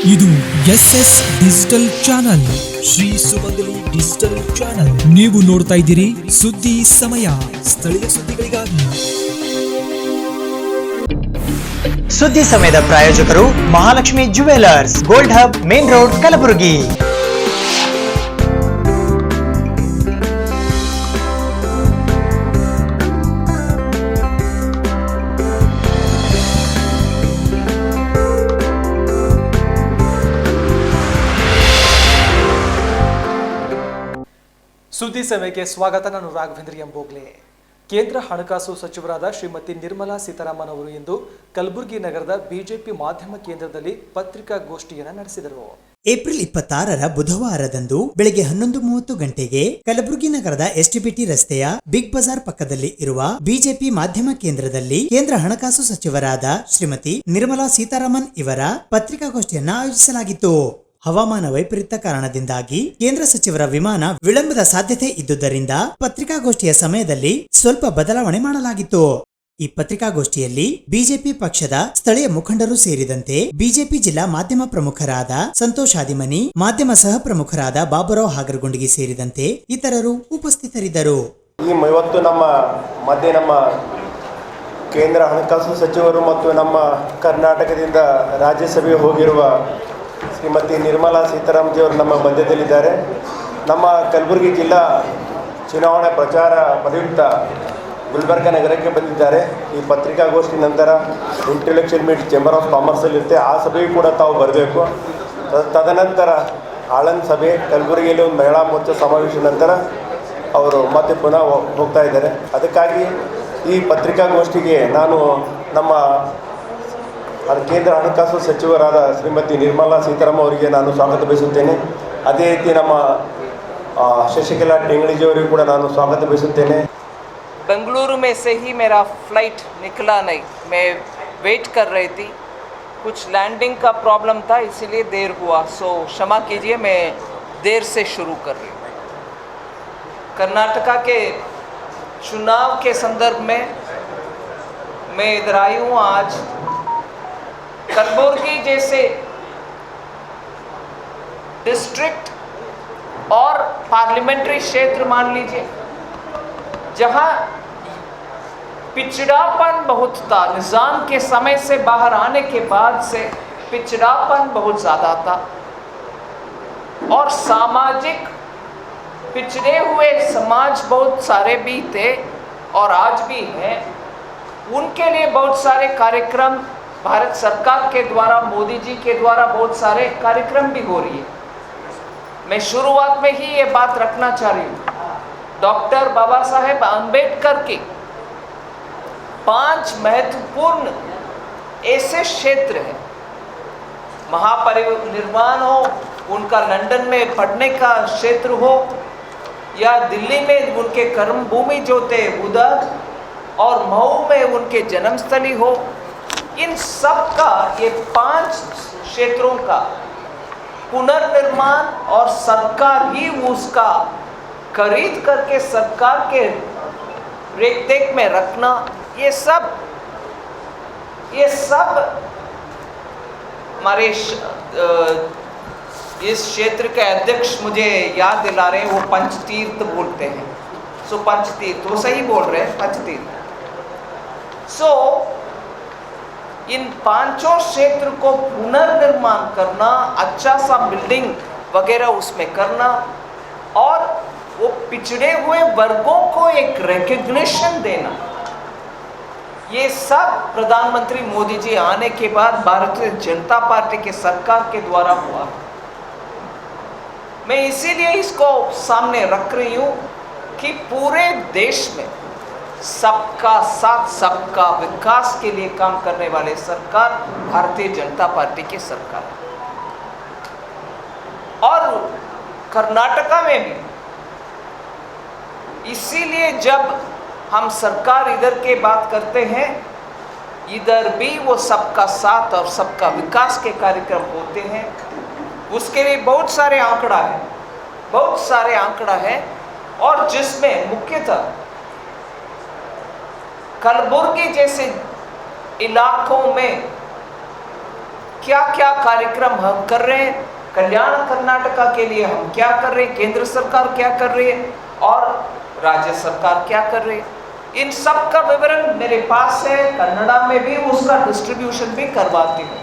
ಇದು SS digital channel, Shri ಸುಮಂಗಲಿ digital channel. ನೀವು ನೋಡ್ತಾ ಇದ್ದೀರಿ ಸುದ್ದಿ ಸಮಯ, ಸ್ಥಳೀಯ ಸುದ್ದಿಗಳಿಗಾಗಿ. ಸುದ್ದಿ ಸಮಯದ ಪ್ರಾಯೋಜಕರು Mahalakshmi jewellers, gold hub, main road, Kalaburagi. ಸುದ್ದಿ ಸಮಯಕ್ಕೆ ಸ್ವಾಗತ. ನಾನು ರಾಘವೇಂದ್ರ ಎಂಬೋಗ್ಲೆ. ಕೇಂದ್ರ ಹಣಕಾಸು ಸಚಿವರಾದ ಶ್ರೀಮತಿ ನಿರ್ಮಲಾ ಸೀತಾರಾಮನ್ ಅವರು ಇಂದು ಕಲಬುರಗಿ ನಗರದ ಬಿಜೆಪಿ ಮಾಧ್ಯಮ ಕೇಂದ್ರದಲ್ಲಿ ಪತ್ರಿಕಾಗೋಷ್ಠಿಯನ್ನು ನಡೆಸಿದರು. ಏಪ್ರಿಲ್ 26 ಬುಧವಾರದಂದು ಬೆಳಗ್ಗೆ 11:30 ಗಂಟೆಗೆ ಕಲಬುರಗಿ ನಗರದ STBT ರಸ್ತೆಯ ಬಿಗ್ ಬಜಾರ್ ಪಕ್ಕದಲ್ಲಿ ಇರುವ ಬಿಜೆಪಿ ಮಾಧ್ಯಮ ಕೇಂದ್ರದಲ್ಲಿ ಕೇಂದ್ರ ಹಣಕಾಸು ಸಚಿವರಾದ ಶ್ರೀಮತಿ ನಿರ್ಮಲಾ ಸೀತಾರಾಮನ್ ಇವರ ಪತ್ರಿಕಾಗೋಷ್ಠಿಯನ್ನ ಆಯೋಜಿಸಲಾಗಿತ್ತು. ಹವಾಮಾನ ವೈಪರೀತ್ಯ ಕಾರಣದಿಂದಾಗಿ ಕೇಂದ್ರ ಸಚಿವರ ವಿಮಾನ ವಿಳಂಬದ ಸಾಧ್ಯತೆ ಇದ್ದುದರಿಂದ ಪತ್ರಿಕಾಗೋಷ್ಠಿಯ ಸಮಯದಲ್ಲಿ ಸ್ವಲ್ಪ ಬದಲಾವಣೆ ಮಾಡಲಾಗಿತ್ತು. ಈ ಪತ್ರಿಕಾಗೋಷ್ಠಿಯಲ್ಲಿ ಬಿಜೆಪಿ ಪಕ್ಷದ ಸ್ಥಳೀಯ ಮುಖಂಡರು ಸೇರಿದಂತೆ ಬಿಜೆಪಿ ಜಿಲ್ಲಾ ಮಾಧ್ಯಮ ಪ್ರಮುಖರಾದ ಸಂತೋಷ್ ಆದಿಮನಿ, ಮಾಧ್ಯಮ ಸಹ ಪ್ರಮುಖರಾದ ಬಾಬುರಾವ್ ಹಾಗರಗುಂಡಿಗೆ ಸೇರಿದಂತೆ ಇತರರು ಉಪಸ್ಥಿತರಿದ್ದರು. ಇವತ್ತು ನಮ್ಮ ಕೇಂದ್ರ ಹಣಕಾಸು ಸಚಿವರು ಮತ್ತು ನಮ್ಮ ಕರ್ನಾಟಕದಿಂದ ರಾಜ್ಯಸಭೆಗೆ ಹೋಗಿರುವ ಶ್ರೀಮತಿ ನಿರ್ಮಲಾ ಸೀತಾರಾಮನ್ಜಿಯವರು ನಮ್ಮ ಮಧ್ಯದಲ್ಲಿದ್ದಾರೆ. ನಮ್ಮ ಕಲಬುರಗಿ ಜಿಲ್ಲಾ ಚುನಾವಣಾ ಪ್ರಚಾರ ಪ್ರಯುಕ್ತ ಗುಲ್ಬರ್ಗ ನಗರಕ್ಕೆ ಬಂದಿದ್ದಾರೆ. ಈ ಪತ್ರಿಕಾಗೋಷ್ಠಿ ನಂತರ ಇಂಟೆಲೆಕ್ಚುಯಲ್ ಮೀಟ್ ಚೇಂಬರ್ ಆಫ್ ಕಾಮರ್ಸಲ್ಲಿ ಇರುತ್ತೆ, ಆ ಸಭೆಗೂ ಕೂಡ ತಾವು ಬರಬೇಕು. ತದನಂತರ ಆಳಂದ್ ಸಭೆ, ಕಲಬುರಗಿಯಲ್ಲಿ ಒಂದು ಮಹಿಳಾ ಮೋರ್ಚಾ ಸಮಾವೇಶ ನಂತರ ಅವರು ಮತ್ತೆ ಪುನಃ ಹೋಗ್ತಾ ಇದ್ದಾರೆ. ಅದಕ್ಕಾಗಿ ಈ ಪತ್ರಿಕಾಗೋಷ್ಠಿಗೆ ನಾನು ನಮ್ಮ ಕೇಂದ್ರ ಹಣಕಾಸು ಸಚಿವರಾದ ಶ್ರೀಮತಿ ನಿರ್ಮಲಾ ಸೀತಾರಾಮನ್ ಅವರಿಗೆ ನಾನು ಸ್ವಾಗತ ಬಯಸುತ್ತೇನೆ. ಅದೇ ರೀತಿ ನಮ್ಮ ಶಶಿಕಲಾ टेंगड़ी ಅವರಿಗೂ ಕೂಡ ನಾನು ಸ್ವಾಗತ ಬಯಸುತ್ತೇನೆ. बेंगलुरु में से ही मेरा फ्लाइट निकला नहीं, मैं वेट कर रही थी. कुछ लैंडिंग का प्रॉब्लम था, इसीलिए देर हुआ, सो क्षमा कीजिए, मैं देर से शुरू कर रही हूँ. कर्नाटका के चुनाव के संदर्भ में मैं इधर आई हूँ. आज कलबुर्गी जैसे डिस्ट्रिक्ट और पार्लियामेंट्री क्षेत्र मान लीजिए, जहां पिछड़ापन बहुत था, निज़ाम के समय से बाहर आने के बाद से पिछड़ापन बहुत ज़्यादा था और सामाजिक पिछड़े हुए समाज बहुत सारे भी थे और आज भी हैं. उनके लिए बहुत सारे कार्यक्रम भारत सरकार के द्वारा, मोदी जी के द्वारा बहुत सारे कार्यक्रम भी हो रही है. मैं शुरुआत में ही ये बात रखना चाह रही हूँ. डॉक्टर बाबा साहेब आम्बेडकर के 5 महत्वपूर्ण ऐसे क्षेत्र हैं. महापरिनिर्वाण हो, उनका लंदन में पढ़ने का क्षेत्र हो, या दिल्ली में उनके कर्मभूमि जो थे उधर, और मऊ में उनके जन्मस्थली हो, इन सब का, ये 5 क्षेत्रों का पुनर्निर्माण और सरकार ही उसका खरीद करके सरकार के रेख में रखना, ये सब हमारे इस क्षेत्र के अध्यक्ष मुझे याद दिला रहे हैं, वो पंचतीर्थ बोलते हैं. सो पंचतीर्थ, वो सही बोल रहे हैं, पंचतीर्थ. सो इन 5 क्षेत्र को पुनर्निर्माण करना, अच्छा सा बिल्डिंग वगैरह उसमें करना और वो पिछड़े हुए वर्गों को एक रिकग्निशन देना, ये सब प्रधानमंत्री मोदी जी आने के बाद भारतीय जनता पार्टी के सरकार के द्वारा हुआ. मैं इसीलिए इसको सामने रख रही हूँ कि पूरे देश में सबका साथ, सबका विकास के लिए काम करने वाले सरकार भारतीय जनता पार्टी की सरकार. और कर्नाटका में भी इसीलिए जब हम सरकार इधर के बात करते हैं, इधर भी वो सबका साथ और सबका विकास के कार्यक्रम होते हैं. उसके लिए बहुत सारे आंकड़ा है और जिसमें मुख्यतः कलबुर्गी जैसे इलाकों में क्या क्या कार्यक्रम हम कर रहे हैं, कल्याण कर्नाटका के लिए हम क्या कर रहे हैं, केंद्र सरकार क्या कर रही है और राज्य सरकार क्या कर रही है, इन सब का विवरण मेरे पास है। कन्नड़ा में भी उसका डिस्ट्रीब्यूशन भी करवाती हूँ,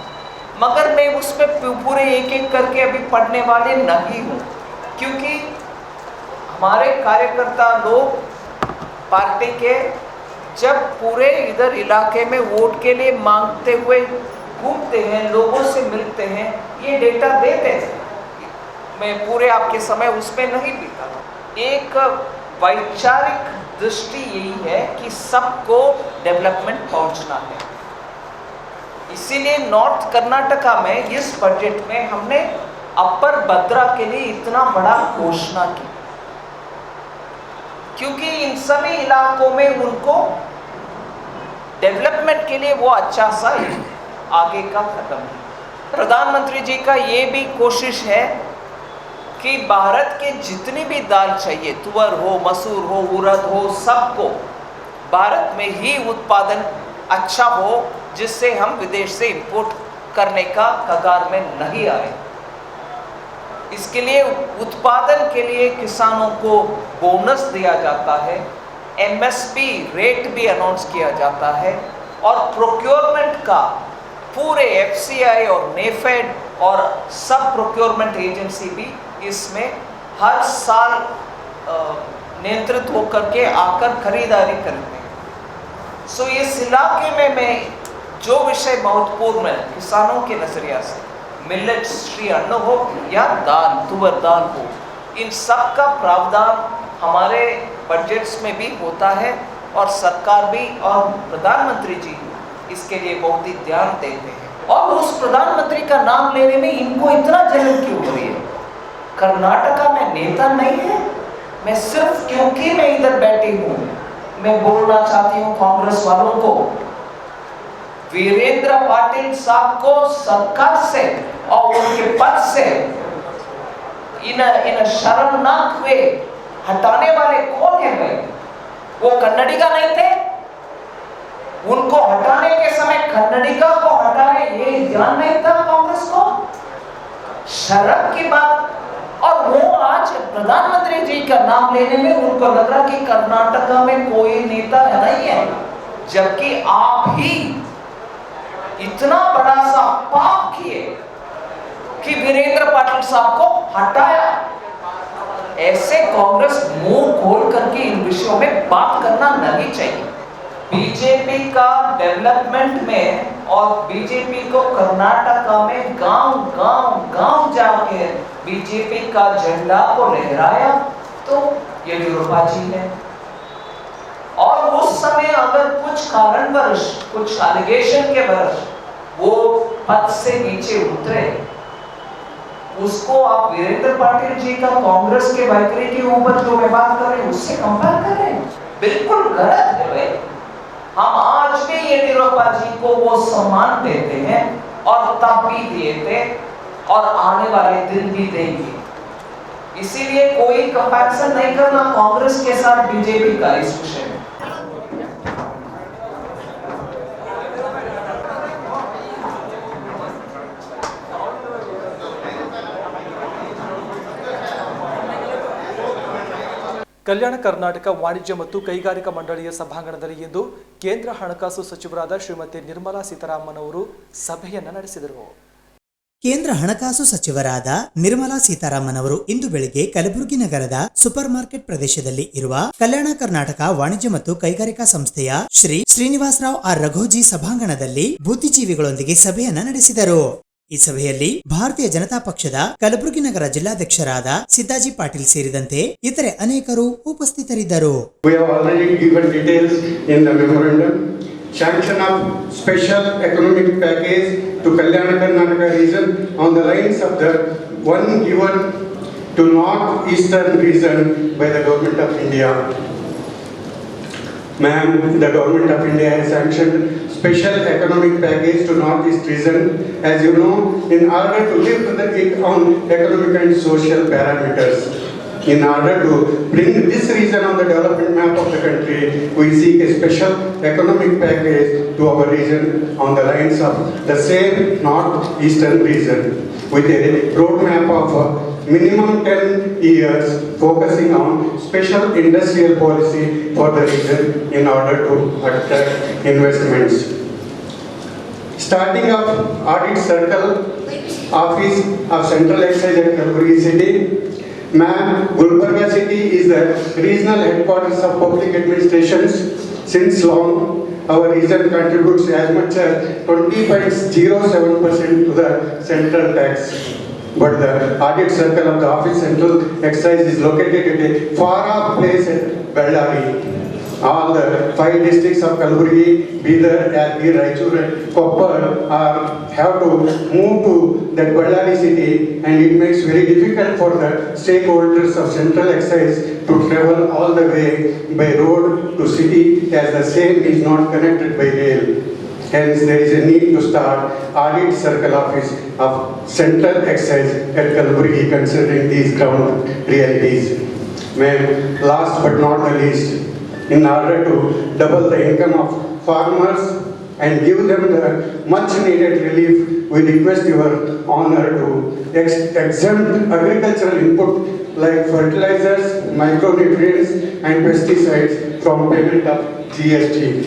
मगर मैं उसमें पूरे एक एक करके अभी पढ़ने वाले नहीं हूँ, क्योंकि हमारे कार्यकर्ता लोग पार्टी के जब पूरे इधर इलाके में वोट के लिए मांगते हुए घूमते हैं, लोगों से मिलते हैं, ये डेटा देते हैं। मैं पूरे आपके समय उसमें नहीं बीता। एक वैचारिक दृष्टि यही है कि सबको डेवलपमेंट पहुंचना है, इसीलिए नॉर्थ कर्नाटका में इस बजट में हमने अपर भद्रा के लिए इतना बड़ा घोषणा की, क्योंकि इन सभी इलाकों में उनको डेवलपमेंट के लिए वो अच्छा सा आगे का कदम है। प्रधानमंत्री जी का ये भी कोशिश है कि भारत के जितनी भी दाल चाहिए, तुअर हो, मसूर हो, उड़द हो, सबको भारत में ही उत्पादन अच्छा हो, जिससे हम विदेश से इंपोर्ट करने का कगार में नहीं आए। इसके लिए उत्पादन के लिए किसानों को बोनस दिया जाता है, एमएसपी रेट भी अनाउंस किया जाता है, और प्रोक्योरमेंट का पूरे एफसीआई और नेफेड और सब प्रोक्योरमेंट एजेंसी भी इसमें हर साल नियंत्रित होकर के आकर खरीदारी करते हैं। सो इस इलाके में मैं जो विषय महत्वपूर्ण है किसानों के नजरिया से, मिलेट श्री अन्न हो या दाल, तुअर दाल हो, इन सब का प्रावधान हमारे बजट्स में भी होता है, और सरकार भी और प्रधानमंत्री जी इसके लिए बहुत ही ध्यान देते हैं। और उस प्रधानमंत्री का नाम लेने में इनको इतना जलन क्यों हो रही है? कर्नाटका में नेता नहीं है, मैं सिर्फ क्योंकि मैं इधर बैठी हूँ मैं बोलना चाहती हूँ कांग्रेस वालों को, वीरेंद्र पाटिल साहब को सरकार से और उनके पद से इन शर्मनाक वे हटाने वाले कौन है भाई? वो कन्नडिगा नहीं थे? उनको हटाने के समय कन्नडिगा को हटाने ये ध्यान नहीं था कांग्रेस को? शर्म की बात। और वो आज प्रधानमंत्री जी का नाम लेने में उनको लग रहा कि कर्नाटका में कोई नेता नहीं है, जबकि आप ही इतना बड़ा सा पाप किए कि वीरेंद्र पाटिल साहब को हटाया। ऐसे कांग्रेस मुंह खोल करके इन विषयों में बात करना नहीं चाहिए। बीजेपी का डेवलपमेंट में और बीजेपी को कर्नाटका में गांव जाके बीजेपी का झंडा को लहराया तो येडियुरप्पा जी है। और उस समय अगर कुछ कारणवश, कुछ एलिगेशन के वश वो पद से नीचे उतरे, उसको आप वीरेंद्र पाटिल जी का कांग्रेस के वैखरी के ऊपर जो मैं बात कर रहे हैं उससे कंपेयर कर रहे हैं, बिल्कुल गलत है भाई। हम आज भी येडियुरप्पा जी को वो सम्मान देते हैं और तब भी दिए थे और आने वाले दिन भी देंगे। इसीलिए कोई कंपैरिजन नहीं करना कांग्रेस के साथ बीजेपी का इस विषय में। ಕಲ್ಯಾಣ ಕರ್ನಾಟಕ ವಾಣಿಜ್ಯ ಮತ್ತು ಕೈಗಾರಿಕಾ ಮಂಡಳಿಯ ಸಭಾಂಗಣದಲ್ಲಿ ಇಂದು ಕೇಂದ್ರ ಹಣಕಾಸು ಸಚಿವರಾದ ಶ್ರೀಮತಿ ನಿರ್ಮಲಾ ಸೀತಾರಾಮನ್ ಅವರು ಸಭೆಯನ್ನು ನಡೆಸಿದರು. ಕೇಂದ್ರ ಹಣಕಾಸು ಸಚಿವರಾದ ನಿರ್ಮಲಾ ಸೀತಾರಾಮನ್ ಅವರು ಇಂದು ಬೆಳಿಗ್ಗೆ ಕಲಬುರಗಿ ನಗರದ ಸೂಪರ್ ಮಾರ್ಕೆಟ್ ಪ್ರದೇಶದಲ್ಲಿ ಇರುವ ಕಲ್ಯಾಣ ಕರ್ನಾಟಕ ವಾಣಿಜ್ಯ ಮತ್ತು ಕೈಗಾರಿಕಾ ಸಂಸ್ಥೆಯ ಶ್ರೀ ಶ್ರೀನಿವಾಸರಾವ್ ಆರ್ ರಘೋಜಿ ಸಭಾಂಗಣದಲ್ಲಿ ಬುದ್ಧಿಜೀವಿಗಳೊಂದಿಗೆ ಸಭೆಯನ್ನ ನಡೆಸಿದರು. ಈ ಸಭೆಯಲ್ಲಿ ಭಾರತೀಯ ಜನತಾ ಪಕ್ಷದ ಕಲಬುರಗಿ ನಗರ ಜಿಲ್ಲಾಧ್ಯಕ್ಷರಾದ ಸಿದ್ದಾಜಿ ಪಾಟೀಲ್ ಸೇರಿದಂತೆ ಇತರೆ ಅನೇಕರು ಉಪಸ್ಥಿತರಿದ್ದರು. Sanction of special economic package to Kalyana Karnataka region on the lines of the one given to north-eastern region by the Government of India. Ma'am, the Government of India has sanctioned special economic package to north-east region, as you know, in order to lift it on economic and social parameters. In order to bring this region on the development map of the country, we seek a special economic package to our region on the lines of the same northeastern region, with a roadmap of minimum 10 years focusing on special industrial policy for the region in order to attract investments. Starting up Audit Circle Office of Central Excise at Kalburgi City. Ma'am, Gulbarga City is the regional headquarters of public administrations. Since long, our region contributes as much as 20.07% to the central tax. But the audit circle of the Office Central Excise is located at a far-off place at Bellary. All the 5 districts of Kalburgi, Bidar, Yadgir, Raichur and Koppal have to move to that Bellary city, and it makes very difficult for the stakeholders of Central Excise to travel all the way by road to city, as the same is not connected by rail. Hence, there is a need to start Audit Circle Office of Central Excise at Kalburgi, considering these ground realities. Ma'am, last but not the least, in order to double the income of farmers and give them the much needed relief, we request your honor to exempt agricultural input like fertilizers, micronutrients and pesticides from payment of GST.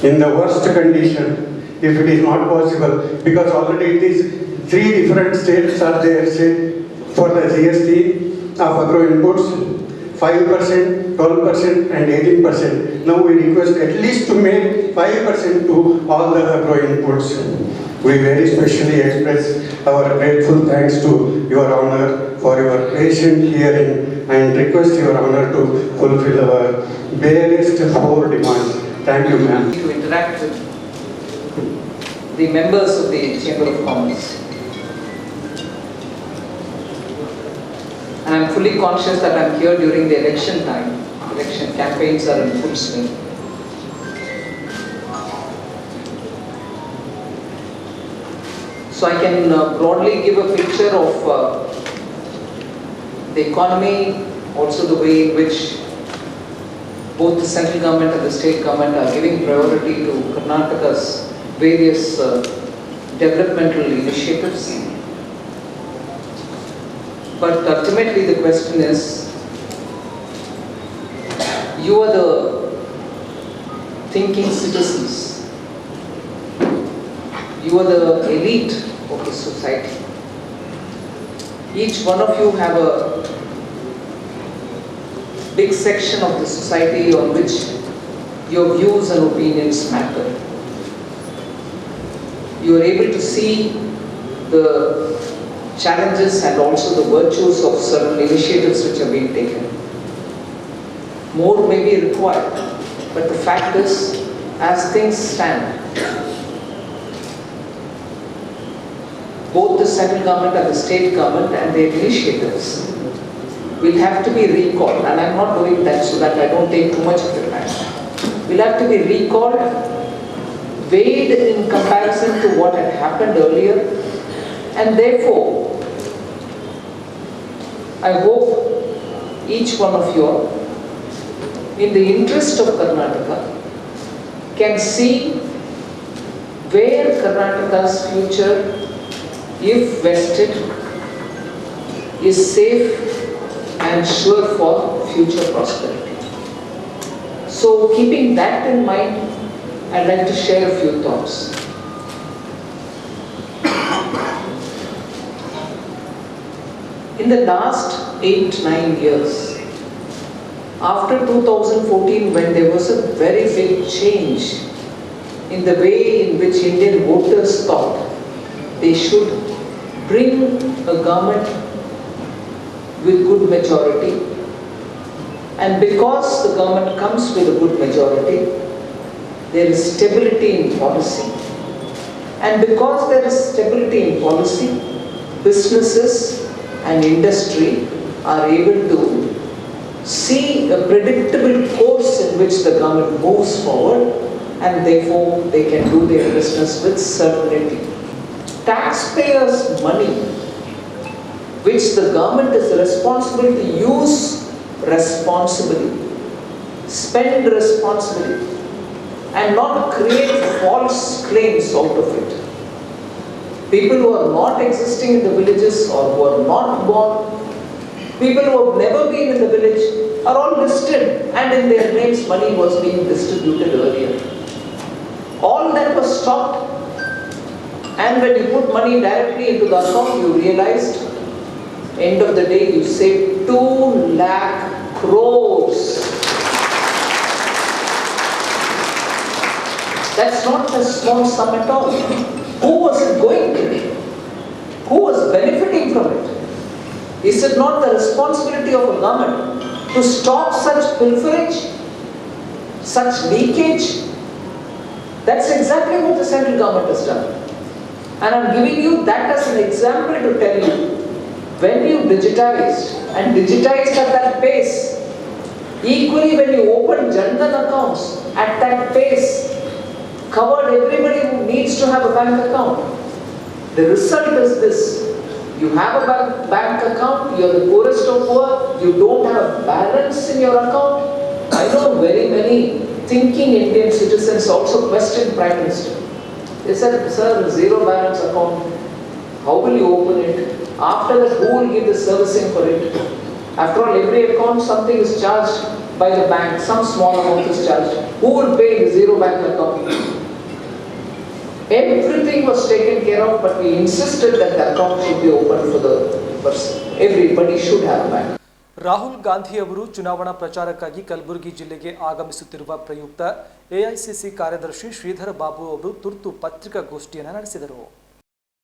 In the worst condition, if it is not possible, because already it is 3 different states are there, say, for the GST of agro inputs, 5%, 12% and 18%. Now we request at least to make 5% to all the agro inputs. We very specially express our grateful thanks to your honor for your patient hearing and request your honor to fulfill our barest 4 demands. Thank you, ma'am. To interact with the members of the Chamber of Commerce. And I'm fully conscious that I'm here during the election time. Election campaigns are in full swing. So I can broadly give a picture of the economy, also the way in which both the central government and the state government are giving priority to Karnataka's various developmental initiatives. But ultimately the question is, you are the thinking citizens. You are the elite of the society. Each one of you have a big section of the society on which your views and opinions matter. You are able to see the challenges and also the virtues of certain initiatives which are being taken. More may be required, but the fact is, as things stand, both the central government and the state government and their initiatives will have to be recalled, and I'm not doing that so that I don't take too much of your time. Will have to be recalled, weighed in comparison to what had happened earlier, and therefore, I hope each one of you, in the interest of Karnataka, can see where Karnataka's future, if vested, is safe and sure for future prosperity. So, keeping that in mind, I'd like to share a few thoughts. In the last 8-9 years, after 2014, when there was a very big change in the way in which Indian voters thought they should bring a government with good majority, and because the government comes with a good majority, there is stability in policy, and because there is stability in policy, businesses and industry are able to see a predictable course in which the government moves forward, and therefore they can do their business with certainty. Taxpayers' money, which the government is responsible to use responsibly, spend responsibly, and not create false claims out of it. People who are not existing in the villages or who are not born, people who have never been in the village are all listed, and in their names money was being distributed earlier. All that was stopped, and when you put money directly into the account, you realized, end of the day, you saved 2 lakh crores. That's not a small sum at all. Who was it going to? Who was benefiting from it? Is it not the responsibility of a government to stop such pilferage, such leakage? That's exactly what the central government has done. And I'm giving you that as an example to tell you, when you digitized at that pace, equally when you opened Jan Dhan accounts at that pace, covered everybody who needs to have a bank account. The result is this: you have a bank account, you're the poorest of poor, you don't have balance in your account. I know very many thinking Indian citizens also question Prime Minister. They said, sir, zero balance account, how will you open it? After that, who will give the servicing for it? After all, every account something is charged by the bank, some small amount is charged. Who will pay the zero bank account? Everything was taken care of, but we insisted that the account should be open for the person. Everybody should have a bank. Rahul Gandhi ಅವರು ಚುನಾವಣಾ ಪ್ರಚಾರಕ್ಕಾಗಿ ಕಲಬುರಗಿ ಜಿಲ್ಲೆಗೆ ಆಗಮಿಸುತ್ತಿರುವ ಪ್ರಯುಕ್ತ AICC ಕಾರ್ಯದರ್ಶಿ ಶ್ರೀಧರ್ ಬಾಬು ಅವರು ತುರ್ತು ಪತ್ರಿಕಾಗೋಷ್ಠಿಯನ್ನು ನಡೆಸಿದರು.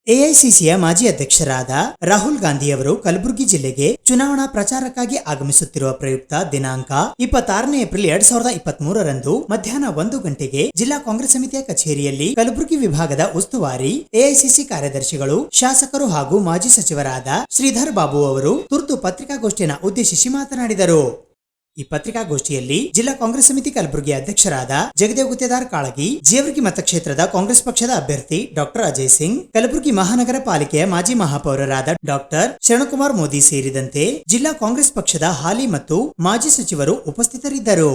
ಎಐಸಿಸಿಯ ಮಾಜಿ ಅಧ್ಯಕ್ಷರಾದ ರಾಹುಲ್ ಗಾಂಧಿ ಅವರು ಕಲಬುರಗಿ ಜಿಲ್ಲೆಗೆ ಚುನಾವಣಾ ಪ್ರಚಾರಕ್ಕಾಗಿ ಆಗಮಿಸುತ್ತಿರುವ ಪ್ರಯುಕ್ತ ದಿನಾಂಕ 26 ಏಪ್ರಿಲ್ 2023ರಂದು ಮಧ್ಯಾಹ್ನ 1 ಗಂಟೆಗೆ ಜಿಲ್ಲಾ ಕಾಂಗ್ರೆಸ್ ಸಮಿತಿಯ ಕಚೇರಿಯಲ್ಲಿ ಕಲಬುರಗಿ ವಿಭಾಗದ ಉಸ್ತುವಾರಿ ಎಐಸಿಸಿ ಕಾರ್ಯದರ್ಶಿಗಳು, ಶಾಸಕರು ಹಾಗೂ ಮಾಜಿ ಸಚಿವರಾದ ಶ್ರೀಧರ್ ಬಾಬು ಅವರು ತುರ್ತು ಪತ್ರಿಕಾಗೋಷ್ಠಿಯನ್ನು ಉದ್ದೇಶಿಸಿ ಮಾತನಾಡಿದರು. ಈ ಪತ್ರಿಕಾಗೋಷ್ಠಿಯಲ್ಲಿ ಜಿಲ್ಲಾ ಕಾಂಗ್ರೆಸ್ ಸಮಿತಿ ಕಲಬುರಗಿ ಅಧ್ಯಕ್ಷರಾದ ಜಗದೇವ್ ಗುತ್ತೇದಾರ್ ಕಾಳಗಿ, ಜೇವರ್ಗಿ ಮತಕ್ಷೇತ್ರದ ಕಾಂಗ್ರೆಸ್ ಪಕ್ಷದ ಅಭ್ಯರ್ಥಿ ಡಾಕ್ಟರ್ ಅಜಯ್ ಸಿಂಗ್, ಕಲಬುರಗಿ ಮಹಾನಗರ ಪಾಲಿಕೆಯ ಮಾಜಿ ಮಹಾಪೌರರಾದ ಡಾಕ್ಟರ್ ಶರಣಕುಮಾರ್ ಮೋದಿ ಸೇರಿದಂತೆ ಜಿಲ್ಲಾ ಕಾಂಗ್ರೆಸ್ ಪಕ್ಷದ ಹಾಲಿ ಮತ್ತು ಮಾಜಿ ಸಚಿವರು ಉಪಸ್ಥಿತರಿದ್ದರು.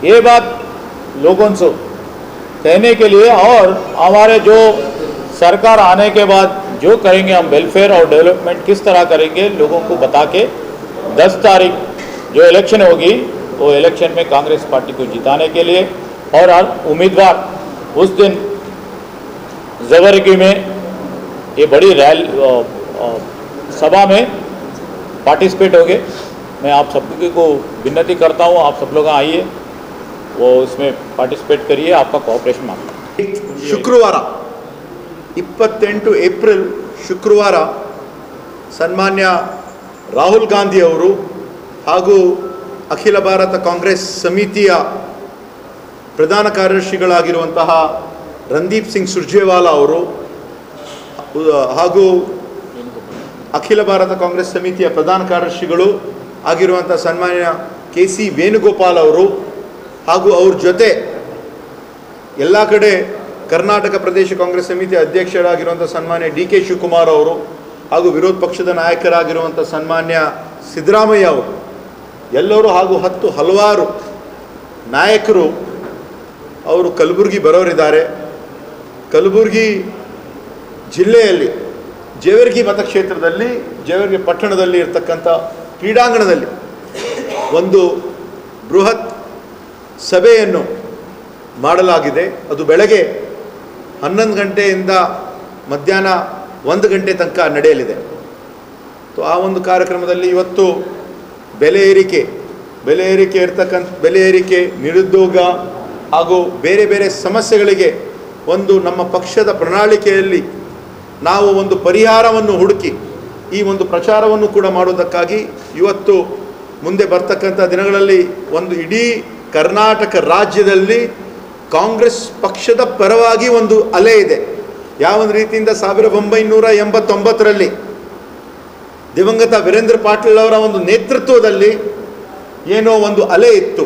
ये बात लोगों से कहने के लिए और हमारे जो सरकार आने के बाद जो करेंगे हम वेलफेयर और डेवलपमेंट किस तरह करेंगे लोगों को बता के 10 तारीख जो इलेक्शन होगी वो इलेक्शन में कांग्रेस पार्टी को जिताने के लिए और उम्मीदवार उस दिन जवरगी में ये बड़ी रैली सभा में पार्टिसिपेट होंगे. मैं आप सबको को विनती करता हूँ, आप सब लोग आइए, वो इसमें पार्टिसिपेट करिए, आपका कोऑपरेशन मांगता हूँ. ಶುಕ್ರವಾರ 28 ಏಪ್ರಿಲ್ ಶುಕ್ರವಾರ ಸನ್ಮಾನ್ಯ ರಾಹುಲ್ ಗಾಂಧಿ ಅವರು ಹಾಗೂ ಅಖಿಲ ಭಾರತ ಕಾಂಗ್ರೆಸ್ ಸಮಿತಿಯ ಪ್ರಧಾನ ಕಾರ್ಯದರ್ಶಿಗಳಾಗಿರುವಂತಹ ರಣದೀಪ್ ಸಿಂಗ್ ಸುರ್ಜೇವಾಲಾ ಅವರು ಹಾಗೂ ಅಖಿಲ ಭಾರತ ಕಾಂಗ್ರೆಸ್ ಸಮಿತಿಯ ಪ್ರಧಾನ ಕಾರ್ಯದರ್ಶಿಗಳು ಆಗಿರುವಂಥ ಸನ್ಮಾನ್ಯ KC ವೇಣುಗೋಪಾಲ್ ಅವರು ಹಾಗೂ ಅವ್ರ ಜೊತೆ ಎಲ್ಲ ಕಡೆ ಕರ್ನಾಟಕ ಪ್ರದೇಶ ಕಾಂಗ್ರೆಸ್ ಸಮಿತಿಯ ಅಧ್ಯಕ್ಷರಾಗಿರುವಂಥ ಸನ್ಮಾನ್ಯ DK ಶಿವಕುಮಾರ್ ಅವರು ಹಾಗೂ ವಿರೋಧ ಪಕ್ಷದ ನಾಯಕರಾಗಿರುವಂಥ ಸನ್ಮಾನ್ಯ ಸಿದ್ದರಾಮಯ್ಯ ಅವರು ಎಲ್ಲರೂ ಹಾಗೂ ಹಲವಾರು ನಾಯಕರು ಅವರು ಕಲಬುರಗಿ ಬರೋರಿದ್ದಾರೆ. ಕಲಬುರಗಿ ಜಿಲ್ಲೆಯಲ್ಲಿ ಜೇವರ್ಗಿ ಮತಕ್ಷೇತ್ರದಲ್ಲಿ, ಜೇವರ್ಗಿ ಪಟ್ಟಣದಲ್ಲಿ ಇರತಕ್ಕಂಥ ಕ್ರೀಡಾಂಗಣದಲ್ಲಿ ಒಂದು ಬೃಹತ್ ಸಭೆಯನ್ನು ಮಾಡಲಾಗಿದೆ. ಅದು ಬೆಳಗ್ಗೆ 11 ಗಂಟೆಯಿಂದ ಮಧ್ಯಾಹ್ನ 1 ಗಂಟೆ ತನಕ ನಡೆಯಲಿದೆ. ಆ ಒಂದು ಕಾರ್ಯಕ್ರಮದಲ್ಲಿ ಇವತ್ತು ಬೆಲೆ ಏರಿಕೆ, ನಿರುದ್ಯೋಗ ಹಾಗೂ ಬೇರೆ ಬೇರೆ ಸಮಸ್ಯೆಗಳಿಗೆ ಒಂದು ನಮ್ಮ ಪಕ್ಷದ ಪ್ರಣಾಳಿಕೆಯಲ್ಲಿ ನಾವು ಒಂದು ಪರಿಹಾರವನ್ನು ಹುಡುಕಿ ಈ ಒಂದು ಪ್ರಚಾರವನ್ನು ಕೂಡ ಮಾಡೋದಕ್ಕಾಗಿ ಇವತ್ತು ಮುಂದೆ ಬರ್ತಕ್ಕಂಥ ದಿನಗಳಲ್ಲಿ ಒಂದು ಇಡೀ ಕರ್ನಾಟಕ ರಾಜ್ಯದಲ್ಲಿ ಕಾಂಗ್ರೆಸ್ ಪಕ್ಷದ ಪರವಾಗಿ ಒಂದು ಅಲೆ ಇದೆ. ಯಾವ ಒಂದು ರೀತಿಯಿಂದ 1989ರಲ್ಲಿ ದಿವಂಗತ ವೀರೇಂದ್ರ ಪಾಟೀಲ್ ಅವರ ಒಂದು ನೇತೃತ್ವದಲ್ಲಿ ಏನೋ ಒಂದು ಅಲೆ ಇತ್ತು,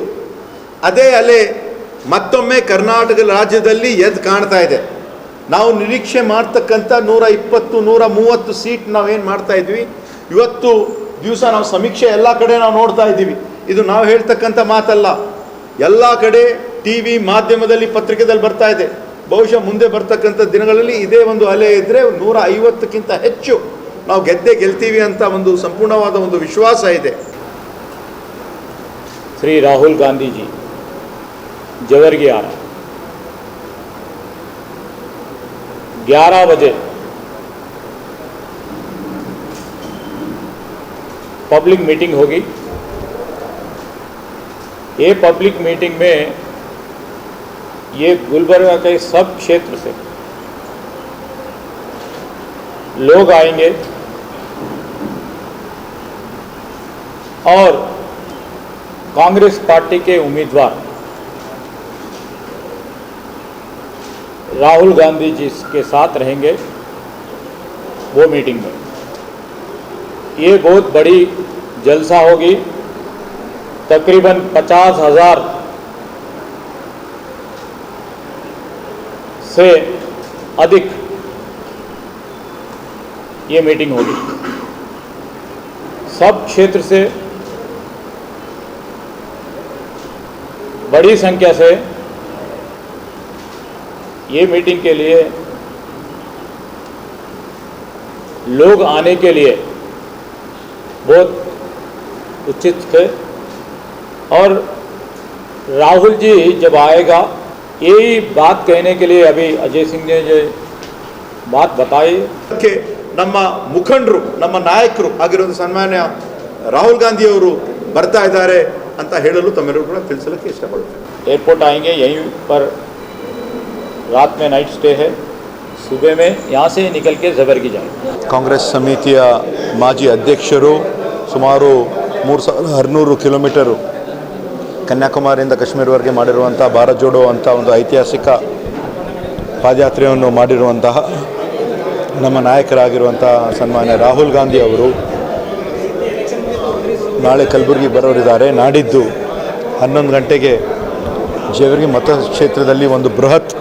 ಅದೇ ಅಲೆ ಮತ್ತೊಮ್ಮೆ ಕರ್ನಾಟಕ ರಾಜ್ಯದಲ್ಲಿ ಎದ್ದು ಕಾಣ್ತಾ ಇದೆ. ನಾವು ನಿರೀಕ್ಷೆ ಮಾಡ್ತಕ್ಕಂಥ 120 130 ಸೀಟ್ ನಾವೇನು ಮಾಡ್ತಾ ಇದ್ವಿ, ಇವತ್ತು ದಿವಸ ನಾವು ಸಮೀಕ್ಷೆ ಎಲ್ಲ ಕಡೆ ನಾವು ನೋಡ್ತಾ ಇದ್ದೀವಿ. ಇದು ನಾವು ಹೇಳ್ತಕ್ಕಂಥ ಮಾತಲ್ಲ, ಎಲ್ಲ ಕಡೆ ಟಿ ವಿ ಮಾಧ್ಯಮದಲ್ಲಿ ಪತ್ರಿಕೆದಲ್ಲಿ ಬರ್ತಾ ಇದೆ. ಬಹುಶಃ ಮುಂದೆ ಬರ್ತಕ್ಕಂಥ ದಿನಗಳಲ್ಲಿ ಇದೇ ಒಂದು ಅಲೆ ಇದ್ದರೆ 150ಕ್ಕಿಂತ ಹೆಚ್ಚು ನಾವು ಗೆಲ್ತೀವಿ ಅಂತ ಒಂದು ಸಂಪೂರ್ಣವಾದ ಒಂದು ವಿಶ್ವಾಸ ಇದೆ. श्री राहुल गांधी जी जवर्गी आ रहा 11 बजे पब्लिक मीटिंग होगी. ये पब्लिक मीटिंग में ये गुलबर्गा के सब क्षेत्र से लोग आएंगे और कांग्रेस पार्टी के उम्मीदवार राहुल गांधी जी के साथ रहेंगे वो मीटिंग में. ये बहुत बड़ी जलसा होगी. तकरीबन 50,000 से अधिक ये मीटिंग होगी. सब क्षेत्र से बड़ी संख्या से ये मीटिंग के लिए लोग आने के लिए बहुत उचित थे. और राहुल जी जब आएगा यही बात कहने के लिए अभी अजय सिंह ने जो बात बताई ಅದಕ್ಕೆ ನಮ್ಮ ಮುಖಂಡರು, ನಮ್ಮ ನಾಯಕರು ಆಗಿರೋ ಸನ್ಮಾನ್ಯ ರಾಹುಲ್ ಗಾಂಧಿ ಅವರು ಬರ್ತಾ ಇದ್ದಾರೆ ಅಂತ ಹೇಳಲು ತಮ್ಮೆಲ್ಲರೂ ಕೂಡ ತಿಳಿಸಲಿಕ್ಕೆ ಇಷ್ಟಪಡ್ತೇನೆ. एयरपोर्ट आएंगे, यहीं पर रात में नाइट स्टे है, सुबह में यहाँ से निकल के जवर्गी जाएंगे. ಕಾಂಗ್ರೆಸ್ ಸಮಿತಿಯ ಮಾಜಿ ಅಧ್ಯಕ್ಷರು ಸುಮಾರು 3600 ಕಿಲೋಮೀಟರು ಕನ್ಯಾಕುಮಾರಿಯಿಂದ ಕಾಶ್ಮೀರವರೆಗೆ ಮಾಡಿರುವಂಥ ಭಾರತ್ ಜೋಡೋ ಅಂತ ಒಂದು ಐತಿಹಾಸಿಕ ಪಾದಯಾತ್ರೆಯನ್ನು ಮಾಡಿರುವಂತಹ ನಮ್ಮ ನಾಯಕರಾಗಿರುವಂಥ ಸನ್ಮಾನ್ಯ ರಾಹುಲ್ ಗಾಂಧಿ ಅವರು ನಾಳೆ ಕಲಬುರಗಿ ಬರೋರಿದ್ದಾರೆ. ನಾಡಿದ್ದು 11 ಗಂಟೆಗೆ ಜೇವರ್ಗಿ ಮತಕ್ಷೇತ್ರದಲ್ಲಿ ಒಂದು ಬೃಹತ್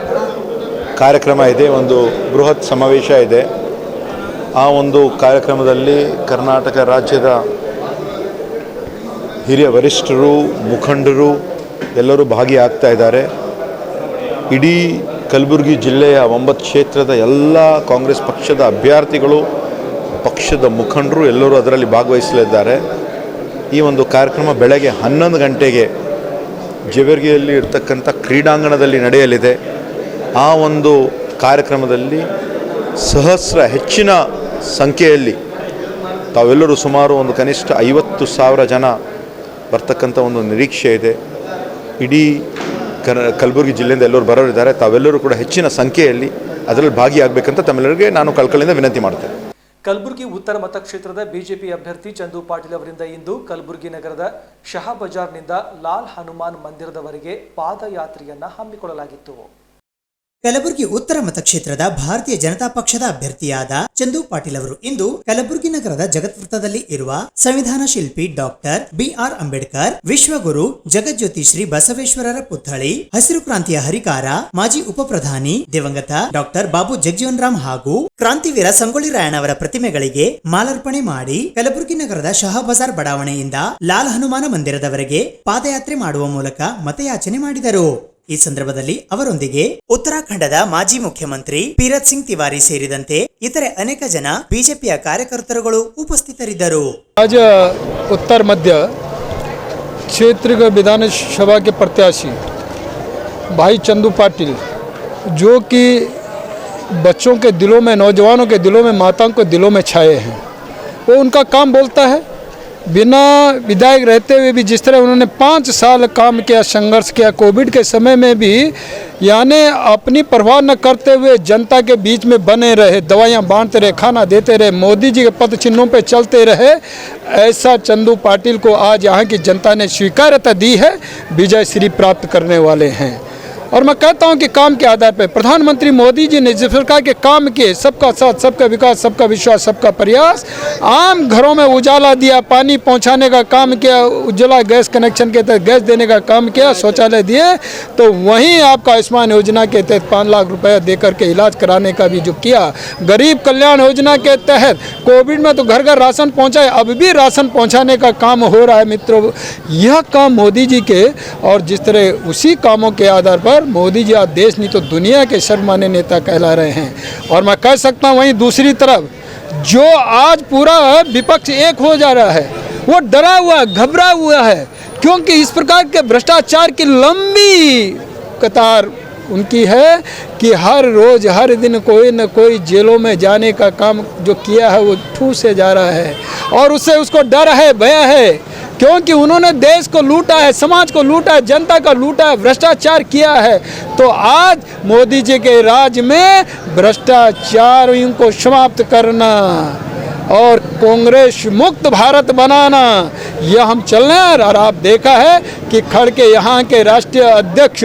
ಕಾರ್ಯಕ್ರಮ ಇದೆ, ಒಂದು ಬೃಹತ್ ಸಮಾವೇಶ ಇದೆ. ಆ ಒಂದು ಕಾರ್ಯಕ್ರಮದಲ್ಲಿ ಕರ್ನಾಟಕ ರಾಜ್ಯದ ಹಿರಿಯ ವರಿಷ್ಠರು, ಮುಖಂಡರು ಎಲ್ಲರೂ ಭಾಗಿಯಾಗ್ತಾ ಇದ್ದಾರೆ. ಇಡೀ ಕಲಬುರಗಿ ಜಿಲ್ಲೆಯ 9 ಕ್ಷೇತ್ರದ ಎಲ್ಲ ಕಾಂಗ್ರೆಸ್ ಪಕ್ಷದ ಅಭ್ಯರ್ಥಿಗಳು, ಪಕ್ಷದ ಮುಖಂಡರು ಎಲ್ಲರೂ ಅದರಲ್ಲಿ ಭಾಗವಹಿಸಲಿದ್ದಾರೆ. ಈ ಒಂದು ಕಾರ್ಯಕ್ರಮ ಬೆಳಗ್ಗೆ 11 ಗಂಟೆಗೆ ಜೇವರ್ಗಿಯಲ್ಲಿ ಇರ್ತಕ್ಕಂಥ ಕ್ರೀಡಾಂಗಣದಲ್ಲಿ ನಡೆಯಲಿದೆ. ಆ ಒಂದು ಕಾರ್ಯಕ್ರಮದಲ್ಲಿ ಹೆಚ್ಚಿನ ಸಂಖ್ಯೆಯಲ್ಲಿ ತಾವೆಲ್ಲರೂ ಸುಮಾರು ಒಂದು ಕನಿಷ್ಠ 50,000 ಜನ ಬರ್ತಕ್ಕಂಥ ಒಂದು ನಿರೀಕ್ಷೆ ಇದೆ. ಇಡೀ ಕಲಬುರಗಿ ಜಿಲ್ಲೆಯಿಂದ ಎಲ್ಲರೂ ಬರೋರಿದ್ದಾರೆ. ತಾವೆಲ್ಲರೂ ಕೂಡ ಹೆಚ್ಚಿನ ಸಂಖ್ಯೆಯಲ್ಲಿ ಅದರಲ್ಲಿ ಭಾಗಿಯಾಗಬೇಕಂತ ತಮ್ಮೆಲ್ಲರಿಗೆ ನಾನು ಕಳಕಳಿಯಿಂದ ವಿನಂತಿ ಮಾಡ್ತೇನೆ. ಕಲಬುರಗಿ ಉತ್ತರ ಮತಕ್ಷೇತ್ರದ ಬಿಜೆಪಿ ಅಭ್ಯರ್ಥಿ ಚಂದು ಪಾಟೀಲ್ ಅವರಿಂದ ಇಂದು ಕಲಬುರಗಿ ನಗರದ ಶಹಾ ಬಜಾರ್ನಿಂದ ಲಾಲ್ ಹನುಮಾನ್ ಮಂದಿರದವರೆಗೆ ಪಾದಯಾತ್ರೆಯನ್ನ ಹಮ್ಮಿಕೊಳ್ಳಲಾಗಿತ್ತು. ಕಲಬುರಗಿ ಉತ್ತರ ಮತಕ್ಷೇತ್ರದ ಭಾರತೀಯ ಜನತಾ ಪಕ್ಷದ ಅಭ್ಯರ್ಥಿಯಾದ ಚಂದು ಪಾಟೀಲ್ ಅವರು ಇಂದು ಕಲಬುರಗಿ ನಗರದ ಜಗತ್ವೃತ್ತದಲ್ಲಿ ಇರುವ ಸಂವಿಧಾನ ಶಿಲ್ಪಿ ಡಾಕ್ಟರ್ ಬಿಆರ್ ಅಂಬೇಡ್ಕರ್, ವಿಶ್ವಗುರು ಜಗಜ್ಯೋತಿ ಶ್ರೀ ಬಸವೇಶ್ವರರ ಪುತ್ಥಳಿ, ಹಸಿರು ಕ್ರಾಂತಿಯ ಹರಿಕಾರ, ಮಾಜಿ ಉಪ ಪ್ರಧಾನಿ ದಿವಂಗತ ಡಾಕ್ಟರ್ ಬಾಬು ಜಗಜೀವನ್ ರಾಮ್ ಹಾಗೂ ಕ್ರಾಂತಿವೀರ ಸಂಗೊಳ್ಳಿ ರಾಯಣ್ಣವರ ಪ್ರತಿಮೆಗಳಿಗೆ ಮಾಲಾರ್ಪಣೆ ಮಾಡಿ ಕಲಬುರಗಿ ನಗರದ ಶಹಾ ಬಜಾರ್ ಬಡಾವಣೆಯಿಂದ ಲಾಲ್ ಹನುಮಾನ ಮಂದಿರದವರೆಗೆ ಪಾದಯಾತ್ರೆ ಮಾಡುವ ಮೂಲಕ ಮತಯಾಚನೆ ಮಾಡಿದರು. ಈ ಸಂದರ್ಭದಲ್ಲಿ ಅವರೊಂದಿಗೆ ಉತ್ತರಾಖಂಡದ ಮಾಜಿ ಮುಖ್ಯಮಂತ್ರಿ ತೀರತ್ ಸಿಂಗ್ ತಿವಾರಿ ಸೇರಿದಂತೆ ಇತರೆ ಅನೇಕ ಜನ ಬಿಜೆಪಿಯ ಕಾರ್ಯಕರ್ತರುಗಳು ಉಪಸ್ಥಿತರಿದ್ದರು. आज उत्तर मध्य क्षेत्र विधानसभा के प्रत्याशी भाई चंदू पाटिल, जो कि बच्चों के दिलों में, नौजवानों के दिलों में, माताओं के दिलों में छाए हैं, वो उनका काम बोलता है. बिना विधायक रहते हुए भी जिस तरह उन्होंने 5 साल काम किया, संघर्ष किया, कोविड के समय में भी यानी अपनी परवाह न करते हुए जनता के बीच में बने रहे, दवाइयाँ बांटते रहे, खाना देते रहे, मोदी जी के पद चिन्हों पे चलते रहे. ऐसा चंदू पाटिल को आज यहाँ की जनता ने स्वीकार्यता दी है, विजय श्री प्राप्त करने वाले हैं. और मैं कहता हूं कि काम के आधार पर प्रधानमंत्री मोदी जी ने जिस प्रकार के काम किए, सबका साथ, सबका विकास, सबका विश्वास, सबका प्रयास, आम घरों में उजाला दिया, पानी पहुंचाने का काम किया, उज्ज्वला गैस कनेक्शन के तहत गैस देने का काम किया, शौचालय दिए, तो वहीं आपका आयुष्मान योजना के तहत 5 लाख रुपए देकर के इलाज कराने का भी जो किया, गरीब कल्याण योजना के तहत कोविड में तो घर घर राशन पहुंचाए, अब भी राशन पहुंचाने का काम हो रहा है। मित्रों, यह काम मोदी जी के, और जिस तरह उसी कामों के आधार पर मोदी जी आज देश नहीं तो दुनिया के सर्वमान्य नेता कहला रहे हैं। और मैं कह सकता हूं वहीं दूसरी तरफ जो आज पूरा विपक्ष एक हो जा रहा है, वो डरा हुआ, घबरा हुआ है, क्योंकि इस प्रकार के भ्रष्टाचार की लंबी कतार उनकी है कि हर रोज़ हर दिन कोई न कोई जेलों में जाने का काम जो किया है वो ठूसे जा रहा है, और उससे उसको डर है, भय है, क्योंकि उन्होंने देश को लूटा है, समाज को लूटा है, जनता का लूटा है, भ्रष्टाचार किया है। तो आज मोदी जी के राज में भ्रष्टाचार को समाप्त करना और कांग्रेस मुक्त भारत बनाना, यह हम चल रहे हैं। और आप देखा है कि खड़के यहाँ के राष्ट्रीय अध्यक्ष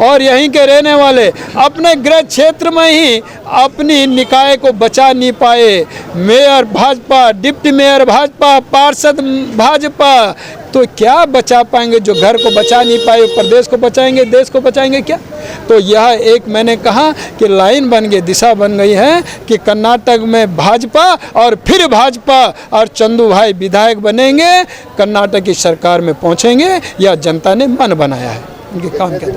और यहीं के रहने वाले अपने गृह क्षेत्र में ही अपनी निकाय को बचा नहीं पाए। Mayor Bhajpa, deputy mayor Bhajpa, पार्षद भाजपा, तो क्या बचा पाएंगे? जो घर को बचा नहीं पाए प्रदेश को बचाएंगे, देश को बचाएंगे क्या? तो यह एक मैंने कहा कि लाइन बन गई, दिशा बन गई है कि कर्नाटक में भाजपा और फिर भाजपा और चंदू भाई विधायक बनेंगे, कर्नाटक की सरकार में पहुंचेंगे। या जनता ने मन बनाया है उनके काम के।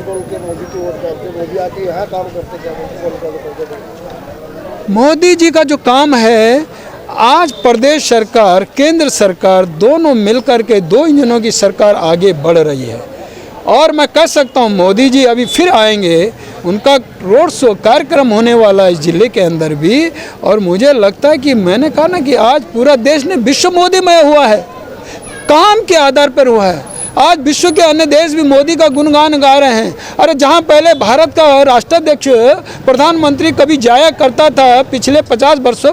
मोदी जी का जो काम है, आज प्रदेश सरकार, केंद्र सरकार दोनों मिलकर के 2 इंजनों की सरकार आगे बढ़ रही है। और मैं कह सकता हूं मोदी जी अभी फिर आएंगे, उनका रोड शो कार्यक्रम होने वाला है इस जिले के अंदर भी। और मुझे लगता है कि मैंने कहा ना कि आज पूरा देश ने विश्व मोदीमय हुआ है, काम के आधार पर हुआ है। आज विश्व के अन्य देश भी मोदी का गुणगान गा रहे हैं। अरे जहां पहले भारत का राष्ट्राध्यक्ष प्रधानमंत्री कभी जाया करता था पिछले 50 वर्षों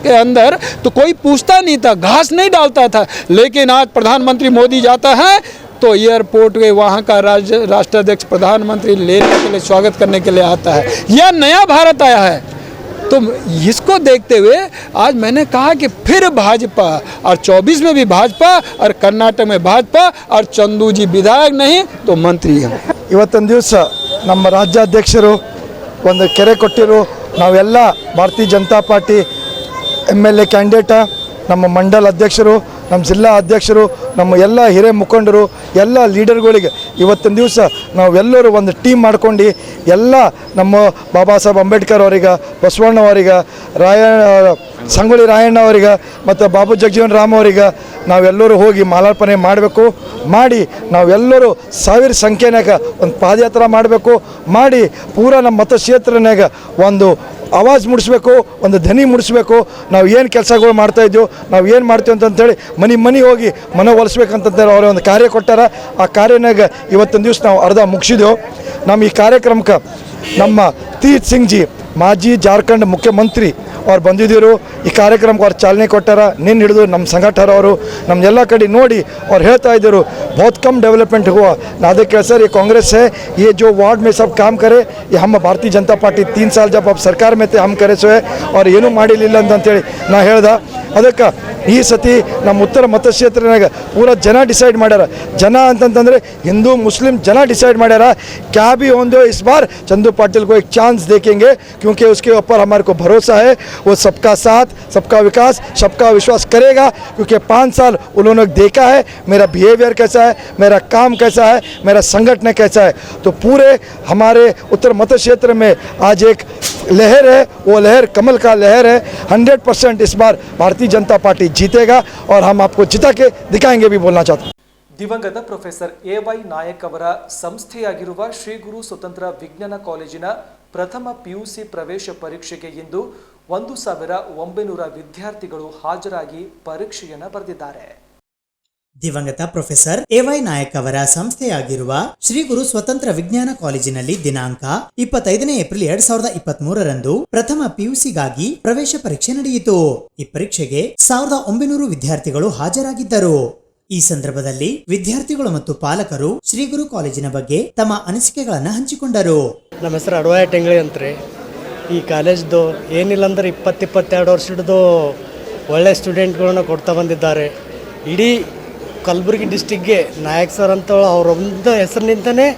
के अंदर, तो कोई पूछता नहीं था, घास नहीं डालता था, लेकिन आज प्रधानमंत्री मोदी जाता है तो एयरपोर्ट पे वहाँ का राष्ट्राध्यक्ष प्रधानमंत्री लेने के लिए, स्वागत करने के लिए आता है। यह नया भारत आया है। तो इसको देखते हुए आज मैंने कहा कि फिर भाजपा, और 24 में भी भाजपा, और कर्नाटक में भाजपा, और चंदू जी विधायक नहीं तो मंत्री हैं। ಇವತ್ತೊಂದು ದಿವಸ ನಮ್ಮ ರಾಜ್ಯಾಧ್ಯಕ್ಷರು ಒಂದು ಕೆರೆ ಕೊಟ್ಟಿರು, ನಾವೆಲ್ಲ ಭಾರತೀಯ ಜನತಾ ಪಾರ್ಟಿ MLA ಕ್ಯಾಂಡಿಡೇಟ, ನಮ್ಮ ಮಂಡಲ ಅಧ್ಯಕ್ಷರು, ನಮ್ಮ ಜಿಲ್ಲಾ ಅಧ್ಯಕ್ಷರು, ನಮ್ಮ ಎಲ್ಲ ಹಿರಿಯ ಮುಖಂಡರು, ಎಲ್ಲ ಲೀಡರ್ಗಳಿಗೆ ಇವತ್ತಿನ ದಿವಸ ನಾವೆಲ್ಲರೂ ಒಂದು ಟೀಮ್ ಮಾಡ್ಕೊಂಡು ಎಲ್ಲ ನಮ್ಮ ಬಾಬಾ ಸಾಹೇಬ್ ಅಂಬೇಡ್ಕರ್ ಅವರಿಗೆ, ಬಸವಣ್ಣವರಿಗೆ, ಸಂಗೊಳ್ಳಿ ರಾಯಣ್ಣ ಅವರಿಗೆ ಮತ್ತು ಬಾಬು ಜಗಜೀವನ್ ರಾಮ್ ಅವರಿಗೆ ನಾವೆಲ್ಲರೂ ಹೋಗಿ ಮಾಲಾರ್ಪಣೆ ಮಾಡಬೇಕು. ಮಾಡಿ ನಾವೆಲ್ಲರೂ 1000 ಸಂಖ್ಯೆನಾಗ ಒಂದು ಪಾದಯಾತ್ರೆ ಮಾಡಬೇಕು. ಮಾಡಿ ಪೂರ ನಮ್ಮ ಮತಕ್ಷೇತ್ರನಾಗ ಒಂದು ಆವಾಜ್ ಮೂಡಿಸ್ಬೇಕು, ಒಂದು ಧ್ವನಿ ಮೂಡಿಸ್ಬೇಕು. ನಾವು ಏನು ಕೆಲಸಗಳು ಮಾಡ್ತಾಯಿದ್ದೆವು, ನಾವು ಏನು ಮಾಡ್ತೀವಿ ಅಂತಂತೇಳಿ ಮನೆ ಹೋಗಿ ಮನವೊಲಿಸ್ಬೇಕಂತಂತೇಳಿ ಅವರ ಒಂದು ಕಾರ್ಯ ಕೊಟ್ಟಾರ. ಆ ಕಾರ್ಯನಾಗ ಇವತ್ತೊಂದು ದಿವಸ ನಾವು ಅರ್ಧ ಮುಗಿಸಿದೆವು. ನಮ್ಮ ಈ ಕಾರ್ಯಕ್ರಮಕ್ಕೆ ನಮ್ಮ ತೀರ್ಥ್ ಸಿಂಗ್ ಜಿ, ಮಾಜಿ ಜಾರ್ಖಂಡ್ ಮುಖ್ಯಮಂತ್ರಿ ಅವ್ರು ಬಂದಿದ್ದರು. ಈ ಕಾರ್ಯಕ್ರಮಕ್ಕೆ ಅವ್ರು ಚಾಲನೆ ಕೊಟ್ಟಾರ. ನಿನ್ನ ಹಿಡಿದು ನಮ್ಮ ಸಂಘಟರ ಅವರು ನಮ್ಮೆಲ್ಲ ಕಡೆ ನೋಡಿ ಅವ್ರು ಹೇಳ್ತಾ ಇದ್ದರು बहुत कम डेवलपमेंट हुआ ना। देखिए सर, ये कांग्रेस है, ये जो वार्ड में सब काम करे, ये हम भारतीय जनता पार्टी 3 साल जब अब सरकार में थे हम करे सो है और ಏನೂ ಮಾಡಿರಲಿಲ್ಲ ಅಂತೇಳಿ ನಾ ಹೇಳ್ದೆ. ಅದಕ್ಕೆ ಈ ಸತಿ ನಮ್ಮ ಉತ್ತರ ಮತಕ್ಷೇತ್ರನಾಗ ಪೂರ ಜನ ಡಿಸೈಡ್ ಮಾಡ್ಯಾರ. ಜನ ಅಂತಂತಂದರೆ ಹಿಂದೂ ಮುಸ್ಲಿಂ ಜನ ಡಿಸೈಡ್ ಮಾಡ್ಯಾರ. क्या भी होने दो, इस बार चंदू पाटिल को एक चांस देखेंगे, क्योंकि उसके ऊपर हमारे को भरोसा है, वो सबका साथ, सबका विकास, सबका विश्वास करेगा. क्योंकि 5 साल उन्होंने देखा है मेरा बिहेवियर कैसा है, मेरा काम कैसा है, मेरा संगठन कैसा है. तो पूरे हमारे उत्तर मध्य क्षेत्र में आज एक लहर है, वो लहर कमल का लहर है. 100% इस बार भारतीय जनता पार्टी जीतेगा और हम आपको जिता के दिखाएंगे भी बोलना चाहता हूँ. ದಿವಂಗತ ಪ್ರೊಫೆಸರ್ AY ನಾಯಕ್ ಅವರ ಸಂಸ್ಥೆಯಾಗಿರುವ ಶ್ರೀ ಗುರು ಸ್ವತಂತ್ರ ವಿಜ್ಞಾನ ಕಾಲೇಜಿನ ಪ್ರಥಮ PUC ಪ್ರವೇಶ ಪರೀಕ್ಷೆಗೆ ಇಂದು 1900 ವಿದ್ಯಾರ್ಥಿಗಳು ಹಾಜರಾಗಿ ಪರೀಕ್ಷೆಯನ್ನು ಬರೆದಿದ್ದಾರೆ. ದಿವಂಗತ ಪ್ರೊಫೆಸರ್ AY ನಾಯಕ್ ಅವರ ಸಂಸ್ಥೆಯಾಗಿರುವ ಶ್ರೀ ಗುರು ಸ್ವತಂತ್ರ ವಿಜ್ಞಾನ ಕಾಲೇಜಿನಲ್ಲಿ ದಿನಾಂಕ 25 ಏಪ್ರಿಲ್ 2023ರಂದು ಪ್ರಥಮ PUCಗಾಗಿ ಪ್ರವೇಶ ಪರೀಕ್ಷೆ ನಡೆಯಿತು. ಈ ಪರೀಕ್ಷೆಗೆ 1900 ವಿದ್ಯಾರ್ಥಿಗಳು ಹಾಜರಾಗಿದ್ದರು. ಈ ಸಂದರ್ಭದಲ್ಲಿ ವಿದ್ಯಾರ್ಥಿಗಳು ಮತ್ತು ಪಾಲಕರು ಶ್ರೀ ಗುರು ಕಾಲೇಜಿನ ಬಗ್ಗೆ ತಮ್ಮ ಅನಿಸಿಕೆಗಳನ್ನು ಹಂಚಿಕೊಂಡರು. ನಮ್ಮ ಹೆಸರು ಅಡವಾಯ ಟೆಂಗಳಿ ಅಂತ್ರಿ. ಈ ಕಾಲೇಜ್ದು ಏನಿಲ್ಲ ಅಂದ್ರೆ 22 ವರ್ಷ ಹಿಡಿದು ಒಳ್ಳೆ ಸ್ಟೂಡೆಂಟ್ಗಳನ್ನ ಕೊಡ್ತಾ ಬಂದಿದ್ದಾರೆ. ಇಡೀ ಕಲಬುರಗಿ ಡಿಸ್ಟಿಕ್ಗೆ ನಾಯಕ್ ಸರ್ ಅಂತ ಅವರೊಂದು ಹೆಸರಿನಿಂದನೇ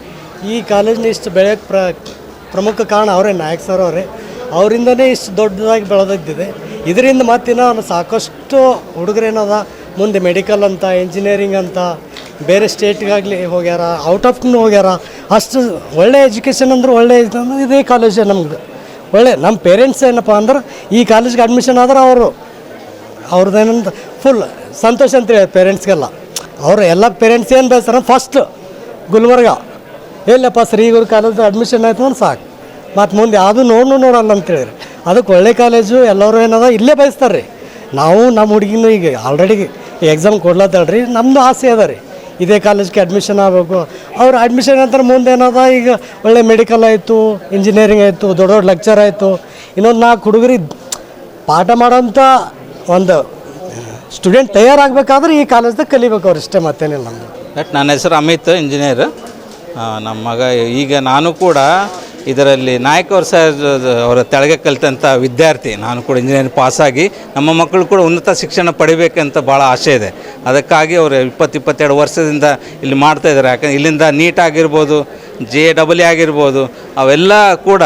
ಈ ಕಾಲೇಜ್ನ ಇಷ್ಟು ಬೆಳೆಯೋಕ್ಕೆ ಪ್ರಮುಖ ಕಾರಣ ಅವರೇ, ನಾಯಕ್ ಸರ್ ಅವರೇ. ಅವರಿಂದನೇ ಇಷ್ಟು ದೊಡ್ಡದಾಗಿ ಬೆಳೆದಿದ್ದಿದೆ. ಇದರಿಂದ ಮತ್ತಿನ ಸಾಕಷ್ಟು ಹುಡುಗರೇನದ ಮುಂದೆ ಮೆಡಿಕಲ್ ಅಂತ, ಇಂಜಿನಿಯರಿಂಗ್ ಅಂತ ಬೇರೆ ಸ್ಟೇಟ್ಗಾಗಲಿ ಹೋಗ್ಯಾರ, ಔಟ್ ಆಫ್ನು ಹೋಗ್ಯಾರ. ಅಷ್ಟು ಒಳ್ಳೆ ಎಜುಕೇಷನ್ ಅಂದ್ರೆ ಒಳ್ಳೆ ಇದೇ ಕಾಲೇಜೇ ನಮ್ಗೆ ಒಳ್ಳೆ. ನಮ್ಮ ಪೇರೆಂಟ್ಸ್ ಏನಪ್ಪ ಅಂದ್ರೆ ಈ ಕಾಲೇಜ್ಗೆ ಅಡ್ಮಿಷನ್ ಆದ್ರೆ ಅವ್ರದ್ದೇನಂತ ಫುಲ್ ಸಂತೋಷ ಅಂತೇಳಿ ಪೇರೆಂಟ್ಸ್ಗೆಲ್ಲ. ಅವರು ಎಲ್ಲ ಪೇರೆಂಟ್ಸ್ ಏನು ಬಯಸ್ತಾರ, ಫಸ್ಟ್ ಗುಲ್ಬರ್ಗ ಎಲ್ಲಪ್ಪ ಶ್ರೀ ಗುರು ಕಾಲೇಜ್ ಅಡ್ಮಿಷನ್ ಆಯ್ತು ಅಂದ್ರೆ ಸಾಕು, ಮತ್ತು ಮುಂದೆ ಯಾವುದು ನೋಡಲ್ಲ ಅಂತೇಳಿರಿ. ಅದಕ್ಕೆ ಒಳ್ಳೆ ಕಾಲೇಜು ಎಲ್ಲರೂ ಏನದ ಇಲ್ಲೇ ಬಯಸ್ತಾರೆ ರೀ. ನಾವು ನಮ್ಮ ಹುಡುಗಿನೂ ಈಗ ಆಲ್ರೆಡಿ ಎಕ್ಸಾಮ್ ಕೊಡ್ಲತ್ತಳ್ರಿ, ನಮ್ಮದು ಆಸೆ ಅದ ರೀ ಇದೇ ಕಾಲೇಜ್ಗೆ ಅಡ್ಮಿಷನ್ ಆಗಬೇಕು. ಅವ್ರು ಅಡ್ಮಿಷನ್ ನಂತರ ಮುಂದೆ ಏನದ ಈಗ ಒಳ್ಳೆ ಮೆಡಿಕಲ್ ಆಯಿತು, ಇಂಜಿನಿಯರಿಂಗ್ ಆಯಿತು, ದೊಡ್ಡ ದೊಡ್ಡ ಲೆಕ್ಚರ್ ಆಯಿತು. ಇನ್ನೊಂದು 4 ಹುಡುಗರಿಗೆ ಪಾಠ ಮಾಡೋಂಥ ಒಂದು ಸ್ಟೂಡೆಂಟ್ ತಯಾರಾಗಬೇಕಾದ್ರೆ ಈ ಕಾಲೇಜ್ದಾಗ ಕಲಿಬೇಕು ಅವ್ರು, ಇಷ್ಟೇ ಮತ್ತೇನಿಲ್ಲ ನಮ್ಮದು. ನನ್ನ ಹೆಸರು ಅಮಿತ್, ಇಂಜಿನಿಯರ್. ನಮ್ಮ ಮಗ ಈಗ ನಾನು ಕೂಡ ಇದರಲ್ಲಿ ನಾಯಕ್ ಅವ್ರ ಸರ್ ಅವರ ತೆಳಗೆ ಕಲಿತಂಥ ವಿದ್ಯಾರ್ಥಿ. ನಾನು ಕೂಡ ಇಂಜಿನಿಯರಿಂಗ್ ಪಾಸಾಗಿ ನಮ್ಮ ಮಕ್ಕಳು ಕೂಡ ಉನ್ನತ ಶಿಕ್ಷಣ ಪಡಿಬೇಕಂತ ಭಾಳ ಆಸೆ ಇದೆ. ಅದಕ್ಕಾಗಿ ಅವರು 22 ವರ್ಷದಿಂದ ಇಲ್ಲಿ ಮಾಡ್ತಾಯಿದ್ದಾರೆ. ಯಾಕಂದರೆ ಇಲ್ಲಿಂದ ನೀಟ್ ಆಗಿರ್ಬೋದು, JEE ಆಗಿರ್ಬೋದು, ಅವೆಲ್ಲ ಕೂಡ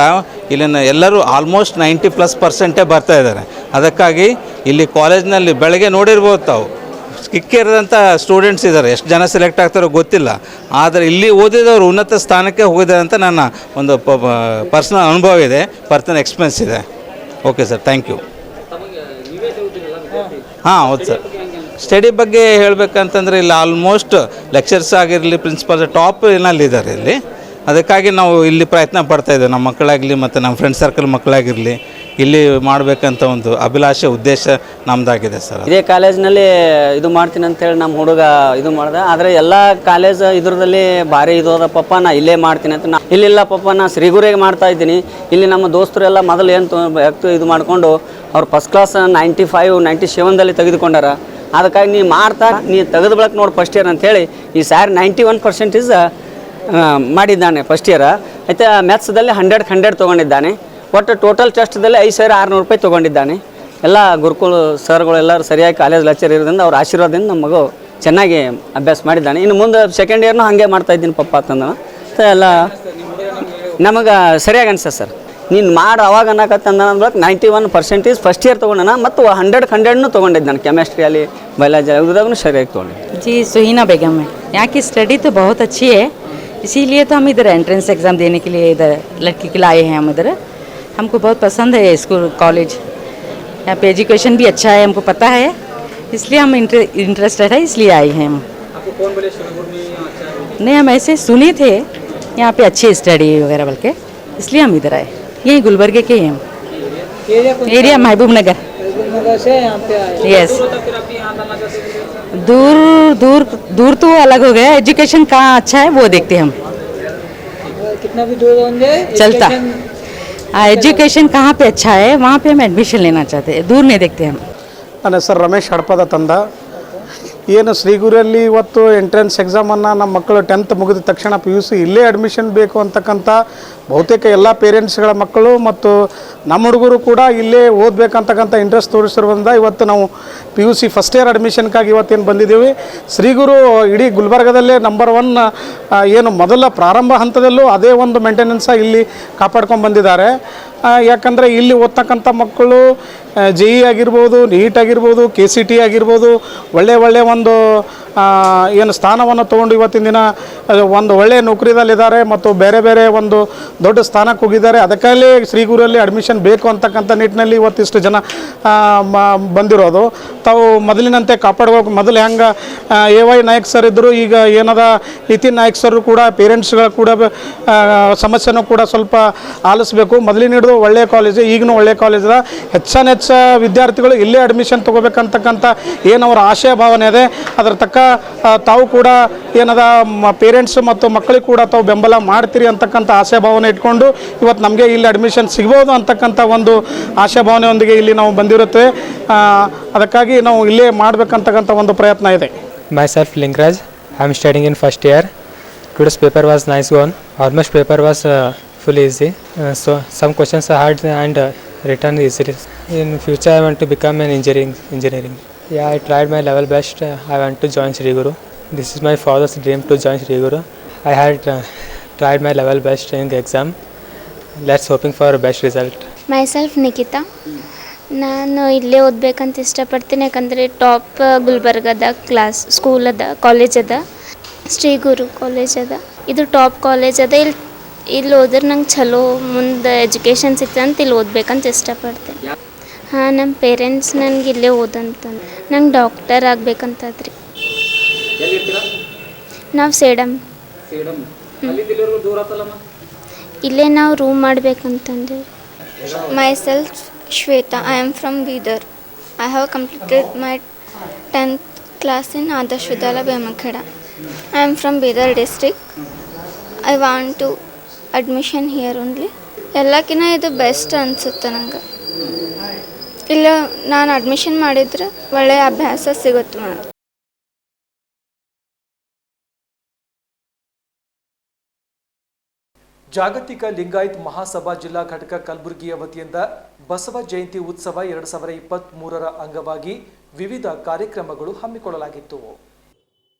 ಇಲ್ಲಿನ ಎಲ್ಲರೂ ಆಲ್ಮೋಸ್ಟ್ 90+% ಬರ್ತಾ ಇದ್ದಾರೆ. ಅದಕ್ಕಾಗಿ ಇಲ್ಲಿ ಕಾಲೇಜ್ನಲ್ಲಿ ಬೆಳಗ್ಗೆ ನೋಡಿರ್ಬೋದು ತಾವು, ಕಿಕ್ಕಿರದಂಥ ಸ್ಟೂಡೆಂಟ್ಸ್ ಇದ್ದಾರೆ. ಎಷ್ಟು ಜನ ಸೆಲೆಕ್ಟ್ ಆಗ್ತಾರೋ ಗೊತ್ತಿಲ್ಲ, ಆದರೆ ಇಲ್ಲಿ ಓದಿದವರು ಉನ್ನತ ಸ್ಥಾನಕ್ಕೆ ಹೋಗಿದ್ದಾರೆ ಅಂತ ನನ್ನ ಒಂದು ಪರ್ಸ್ನಲ್ ಅನುಭವ ಇದೆ, ಪರ್ಸನಲ್ ಎಕ್ಸ್ಪೀರಿಯನ್ಸ್ ಇದೆ. Okay sir, thank you. ಹಾಂ ಹೌದು ಸರ್. ಸ್ಟಡಿ ಬಗ್ಗೆ ಹೇಳಬೇಕಂತಂದರೆ ಇಲ್ಲಿ ಆಲ್ಮೋಸ್ಟ್ ಲೆಕ್ಚರ್ಸ್ ಆಗಿರಲಿ, ಪ್ರಿನ್ಸಿಪಾಲ್ಸ್ ಟಾಪ್ ಏನಲ್ಲಿದ್ದಾರೆ ಇಲ್ಲಿ. ಅದಕ್ಕಾಗಿ ನಾವು ಇಲ್ಲಿ ಪ್ರಯತ್ನ ಪಡ್ತಾಯಿದ್ದೇವೆ, ನಮ್ಮ ಮಕ್ಕಳಾಗಲಿ ಮತ್ತು ನಮ್ಮ ಫ್ರೆಂಡ್ ಸರ್ಕಲ್ ಮಕ್ಕಳಾಗಿರಲಿ ಇಲ್ಲಿ ಮಾಡಬೇಕಂತ ಒಂದು ಅಭಿಲಾಷೆ, ಉದ್ದೇಶ ನಮ್ಮದಾಗಿದೆ ಸರ್. ಇದೇ ಕಾಲೇಜ್ನಲ್ಲಿ ಇದು ಮಾಡ್ತೀನಿ ಅಂತೇಳಿ ನಮ್ಮ ಹುಡುಗ ಇದು ಮಾಡ್ದೆ. ಆದರೆ ಎಲ್ಲ ಕಾಲೇಜ್ ಇದರಲ್ಲಿ ಭಾರಿ ಇದು ಅದ ಪಪ್ಪ, ನಾ ಇಲ್ಲೇ ಮಾಡ್ತೀನಿ ಅಂತ. ಇಲ್ಲಿಲ್ಲ ಪಪ್ಪ, ನಾ ಶ್ರೀಗುರಿಗೆ ಮಾಡ್ತಾ ಇದ್ದೀನಿ. ಇಲ್ಲಿ ನಮ್ಮ ದೋಸ್ತರೆಲ್ಲ ಮೊದಲು ಏನು ಇದು ಮಾಡಿಕೊಂಡು ಅವ್ರು ಫಸ್ಟ್ ಕ್ಲಾಸ್ 95, 97ದಲ್ಲಿ ತೆಗೆದುಕೊಂಡಾರ. ಅದಕ್ಕಾಗಿ ನೀ ತೆಗೆದು ಬಳಕ ನೋಡಿ ಫಸ್ಟ್ ಇಯರ್ ಅಂಥೇಳಿ ಈ ಸಾರಿ 91% ಮಾಡಿದ್ದಾನೆ ಫಸ್ಟ್ ಇಯರ್. ಮತ್ತು ಮ್ಯಾಥ್ಸ್ದಲ್ಲಿ 100 ತೊಗೊಂಡಿದ್ದಾನೆ. ಒಟ್ಟು ಟೋಟಲ್ ಟೆಸ್ಟ್ದಲ್ಲಿ 5,600 ರೂಪಾಯಿ ತೊಗೊಂಡಿದ್ದಾನೆ. ಎಲ್ಲ ಗುರುಕುಲ ಸರ್ಗಳೆಲ್ಲರೂ ಸರಿಯಾಗಿ ಕಾಲೇಜ್ ಲೆಕ್ಚರ್ ಇರೋದ್ರಿಂದ ಅವ್ರ ಆಶೀರ್ವಾದದಿಂದ ನಮ್ಮ ಮಗು ಚೆನ್ನಾಗಿ ಅಭ್ಯಾಸ ಮಾಡಿದ್ದಾನೆ. ಇನ್ನು ಮುಂದೆ ಸೆಕೆಂಡ್ ಇಯರ್ನೂ ಹಾಗೆ ಮಾಡ್ತಾಯಿದ್ದೀನಿ ಪಪ್ಪ ಅಂತಂದ. ಎಲ್ಲ ನಮಗೆ ಸರಿಯಾಗಿ ಅನ್ಸುತ್ತೆ ಸರ್. ನೀನು ಮಾಡಿ ಅವಾಗ ಅನ್ನಕತ್ತಂದ 91% ಫಸ್ಟ್ ಇಯರ್ ತೊಗೊಂಡನ, ಮತ್ತು 100 ತೊಗೊಂಡಿದ್ದಾನೆ. ಕೆಮಿಸ್ಟ್ರಿಯಲ್ಲಿ, ಬಯಾಲಜಿ ಉದಾಗೂ ಸರಿಯಾಗಿ ತೊಗೊಂಡಿದ್ದೆ. जी सुहीना बेगम है। यहाँ की स्टडी तो बहुत अच्छी है, इसीलिए तो हम इधर एंट्रेंस एग्ज़ाम देने के लिए इधर लड़की के लिए आए हैं हम इधर। हमको बहुत पसंद है स्कूल कॉलेज, यहाँ पे एजुकेशन भी अच्छा है, हमको पता है, इसलिए हम इंटरेस्टेड है, इसलिए आए हैं हम। नहीं, हम ऐसे सुने थे यहाँ पे अच्छी स्टडी वगैरह बल्कि, इसलिए हम इधर आए। यही गुलबर्गे के हैं हम, एरिया महबूब नगर से यहाँ पे आए। यस, दूर तो अलग हो गया, एजुकेशन कहाँ अच्छा है वो देखते हैं हम। कितना भी दूर होंगे चलता, एजुकेशन कहाँ पे अच्छा है वहाँ पे हम एडमिशन लेना चाहते हैं, दूर नहीं देखते हम। ನನ್ನ ಹೆಸರು ರಮೇಶ್ ಹಡಪದ ತಂದ. ಏನು ಶ್ರೀಗುರಿಯಲ್ಲಿ ಇವತ್ತು ಎಂಟ್ರೆನ್ಸ್ ಎಕ್ಸಾಮನ್ನು ನಮ್ಮ ಮಕ್ಕಳು 10th ಮುಗಿದ ತಕ್ಷಣ PUC ಇಲ್ಲೇ ಅಡ್ಮಿಷನ್ ಬೇಕು ಅಂತಕ್ಕಂಥ ಬಹುತೇಕ ಎಲ್ಲ ಪೇರೆಂಟ್ಸ್ಗಳ ಮಕ್ಕಳು ಮತ್ತು ನಮ್ಮ ಹುಡುಗರು ಕೂಡ ಇಲ್ಲೇ ಓದಬೇಕಂತಕ್ಕಂಥ ಇಂಟ್ರೆಸ್ಟ್ ತೋರಿಸಿರೋದ್ರಿಂದ ಇವತ್ತು ನಾವು PUC ಫಸ್ಟ್ ಇಯರ್ ಅಡ್ಮಿಷನ್ಗಾಗಿ ಇವತ್ತೇನು ಬಂದಿದ್ದೀವಿ. ಶ್ರೀಗುರು ಇಡೀ ಗುಲ್ಬರ್ಗದಲ್ಲೇ ನಂಬರ್ 1 ಏನು ಮೊದಲ ಪ್ರಾರಂಭ ಹಂತದಲ್ಲೂ ಅದೇ ಒಂದು ಮೇಂಟೆನೆನ್ಸ ಇಲ್ಲಿ ಕಾಪಾಡ್ಕೊಂಡು ಬಂದಿದ್ದಾರೆ. ಯಾಕಂದರೆ ಇಲ್ಲಿ ಓದ್ತಕ್ಕಂಥ ಮಕ್ಕಳು JEE ಆಗಿರ್ಬೋದು, ನೀಟ್ ಆಗಿರ್ಬೋದು, KCT ಆಗಿರ್ಬೋದು, ಒಳ್ಳೆ ಒಂದು ಏನು ಸ್ಥಾನವನ್ನು ತೊಗೊಂಡು ಇವತ್ತಿನ ದಿನ ಒಂದು ಒಳ್ಳೆಯ ನೌಕರಿದಲ್ಲಿದ್ದಾರೆ ಮತ್ತು ಬೇರೆ ಒಂದು ದೊಡ್ಡ ಸ್ಥಾನಕ್ಕೆ ಹೋಗಿದ್ದಾರೆ. ಅದಕ್ಕಾಗಲೇ ಶ್ರೀಗುರಲ್ಲಿ ಅಡ್ಮಿಷನ್ ಬೇಕು ಅಂತಕ್ಕಂಥ ನಿಟ್ಟಿನಲ್ಲಿ ಇವತ್ತಿಷ್ಟು ಜನ ಬಂದಿರೋದು. ತಾವು ಮೊದಲಿನಂತೆ ಕಾಪಾಡ್ಬೇಕು. ಮೊದಲು ಹೆಂಗೆ AY ನಾಯಕ್ ಸರ್ ಇದ್ದರು, ಈಗ ಏನದ ನಿತಿನ್ ನಾಯಕ್ ಸರ್ ಕೂಡ ಪೇರೆಂಟ್ಸ್ಗಳ ಕೂಡ ಸಮಸ್ಯೆನೂ ಕೂಡ ಸ್ವಲ್ಪ ಆಲಿಸಬೇಕು. ಮೊದಲಿನ ಹಿಡಿದು ಒಳ್ಳೆಯ ಕಾಲೇಜು, ಈಗಲೂ ಒಳ್ಳೆಯ ಕಾಲೇಜ್ ಅದ. ಹೆಚ್ಚು ವಿದ್ಯಾರ್ಥಿಗಳು ಇಲ್ಲೇ ಅಡ್ಮಿಷನ್ ತೊಗೋಬೇಕಂತಕ್ಕಂಥ ಏನು ಅವರ ಆಶಯ ಭಾವನೆ ಇದೆ, ಅದರ ತಕ್ಕ ತಾವು ಕೂಡ ಏನದ ಪೇರೆಂಟ್ಸ್ ಮತ್ತು ಮಕ್ಕಳಿಗೆ ಕೂಡ ತಾವು ಬೆಂಬಲ ಮಾಡ್ತೀರಿ ಅಂತಕ್ಕಂಥ ಆಶಯ ಭಾವನೆ ಇಟ್ಕೊಂಡು ಇವತ್ತು ನಮಗೆ ಇಲ್ಲಿ ಅಡ್ಮಿಷನ್ ಸಿಗ್ಬೋದು ಅಂತಕ್ಕಂಥ ಒಂದು ಆಶಯ ಭಾವನೆಯೊಂದಿಗೆ ಇಲ್ಲಿ ನಾವು ಬಂದಿರುತ್ತೆ. ಅದಕ್ಕಾಗಿ ನಾವು ಇಲ್ಲೇ ಮಾಡಬೇಕಂತಕ್ಕಂಥ ಒಂದು ಪ್ರಯತ್ನ ಇದೆ. Myself Linkraj. I am studying in first year. Today's paper was nice one. Almost paper was full easy. So some questions are hard and written easily. In future I want to become an engineering. Yeah, I tried my level best. I want to join Sri Guru. This is my father's dream to join Sri Guru. I had tried my level best in the exam. Let's hoping for a best result. Myself Nikita. ನಾನು ಇಲ್ಲೇ ಓದಬೇಕಂತ ಇಷ್ಟಪಡ್ತೀನಿ, ಯಾಕಂದರೆ top ಗುಲ್ಬರ್ಗದ school ಅದ, college ಅದ, ಶ್ರೀ ಗುರು college ಅದ. ಇದು top college ಅದ. ಇಲ್ಲಿ ಓದ್ರೆ ನಂಗೆ ಚಲೋ ಮುಂದೆ ಎಜುಕೇಷನ್ ಸಿಗ್ತಂತ ಇಲ್ಲಿ ಓದಬೇಕಂತ ಇಷ್ಟಪಡ್ತೀನಿ. ಹಾಂ, ನಮ್ಮ ಪೇರೆಂಟ್ಸ್ ನನಗೆ ಇಲ್ಲೇ ಓದಂತಂದು. ನಂಗೆ ಡಾಕ್ಟರ್ ಆಗ್ಬೇಕಂತದ್ರಿ. ನಾವು ಸೇಡಮ್. ಇಲ್ಲೇ ನಾವು room ಮಾಡ್ಬೇಕಂತಂದ್ರೆ. Myself Shweta. I am from Bidar. I have completed my 10th class in Adarsh Vidyalaya Bhemakheda. I am from Bidar district. I want to admission here only. ಎಲ್ಲಕ್ಕಿಂತ ಇದು ಬೆಸ್ಟ್ ಅನಿಸುತ್ತೆ ನಂಗೆ. ಇಲ್ಲ ನಾನು ಅಡ್ಮಿಷನ್ ಮಾಡಿದ್ರೆ ಒಳ್ಳೆಯ ಅಭ್ಯಾಸ ಸಿಗುತ್ತೆ ನನಗೆ. ಜಾಗತಿಕ ಲಿಂಗಾಯತ್ ಮಹಾಸಭಾ ಜಿಲ್ಲಾ ಘಟಕ ಕಲಬುರಗಿಯ ವತಿಯಿಂದ ಬಸವ ಜಯಂತಿ ಉತ್ಸವ 2023ರ ಅಂಗವಾಗಿ ವಿವಿಧ ಕಾರ್ಯಕ್ರಮಗಳು ಹಮ್ಮಿಕೊಳ್ಳಲಾಗಿತ್ತು.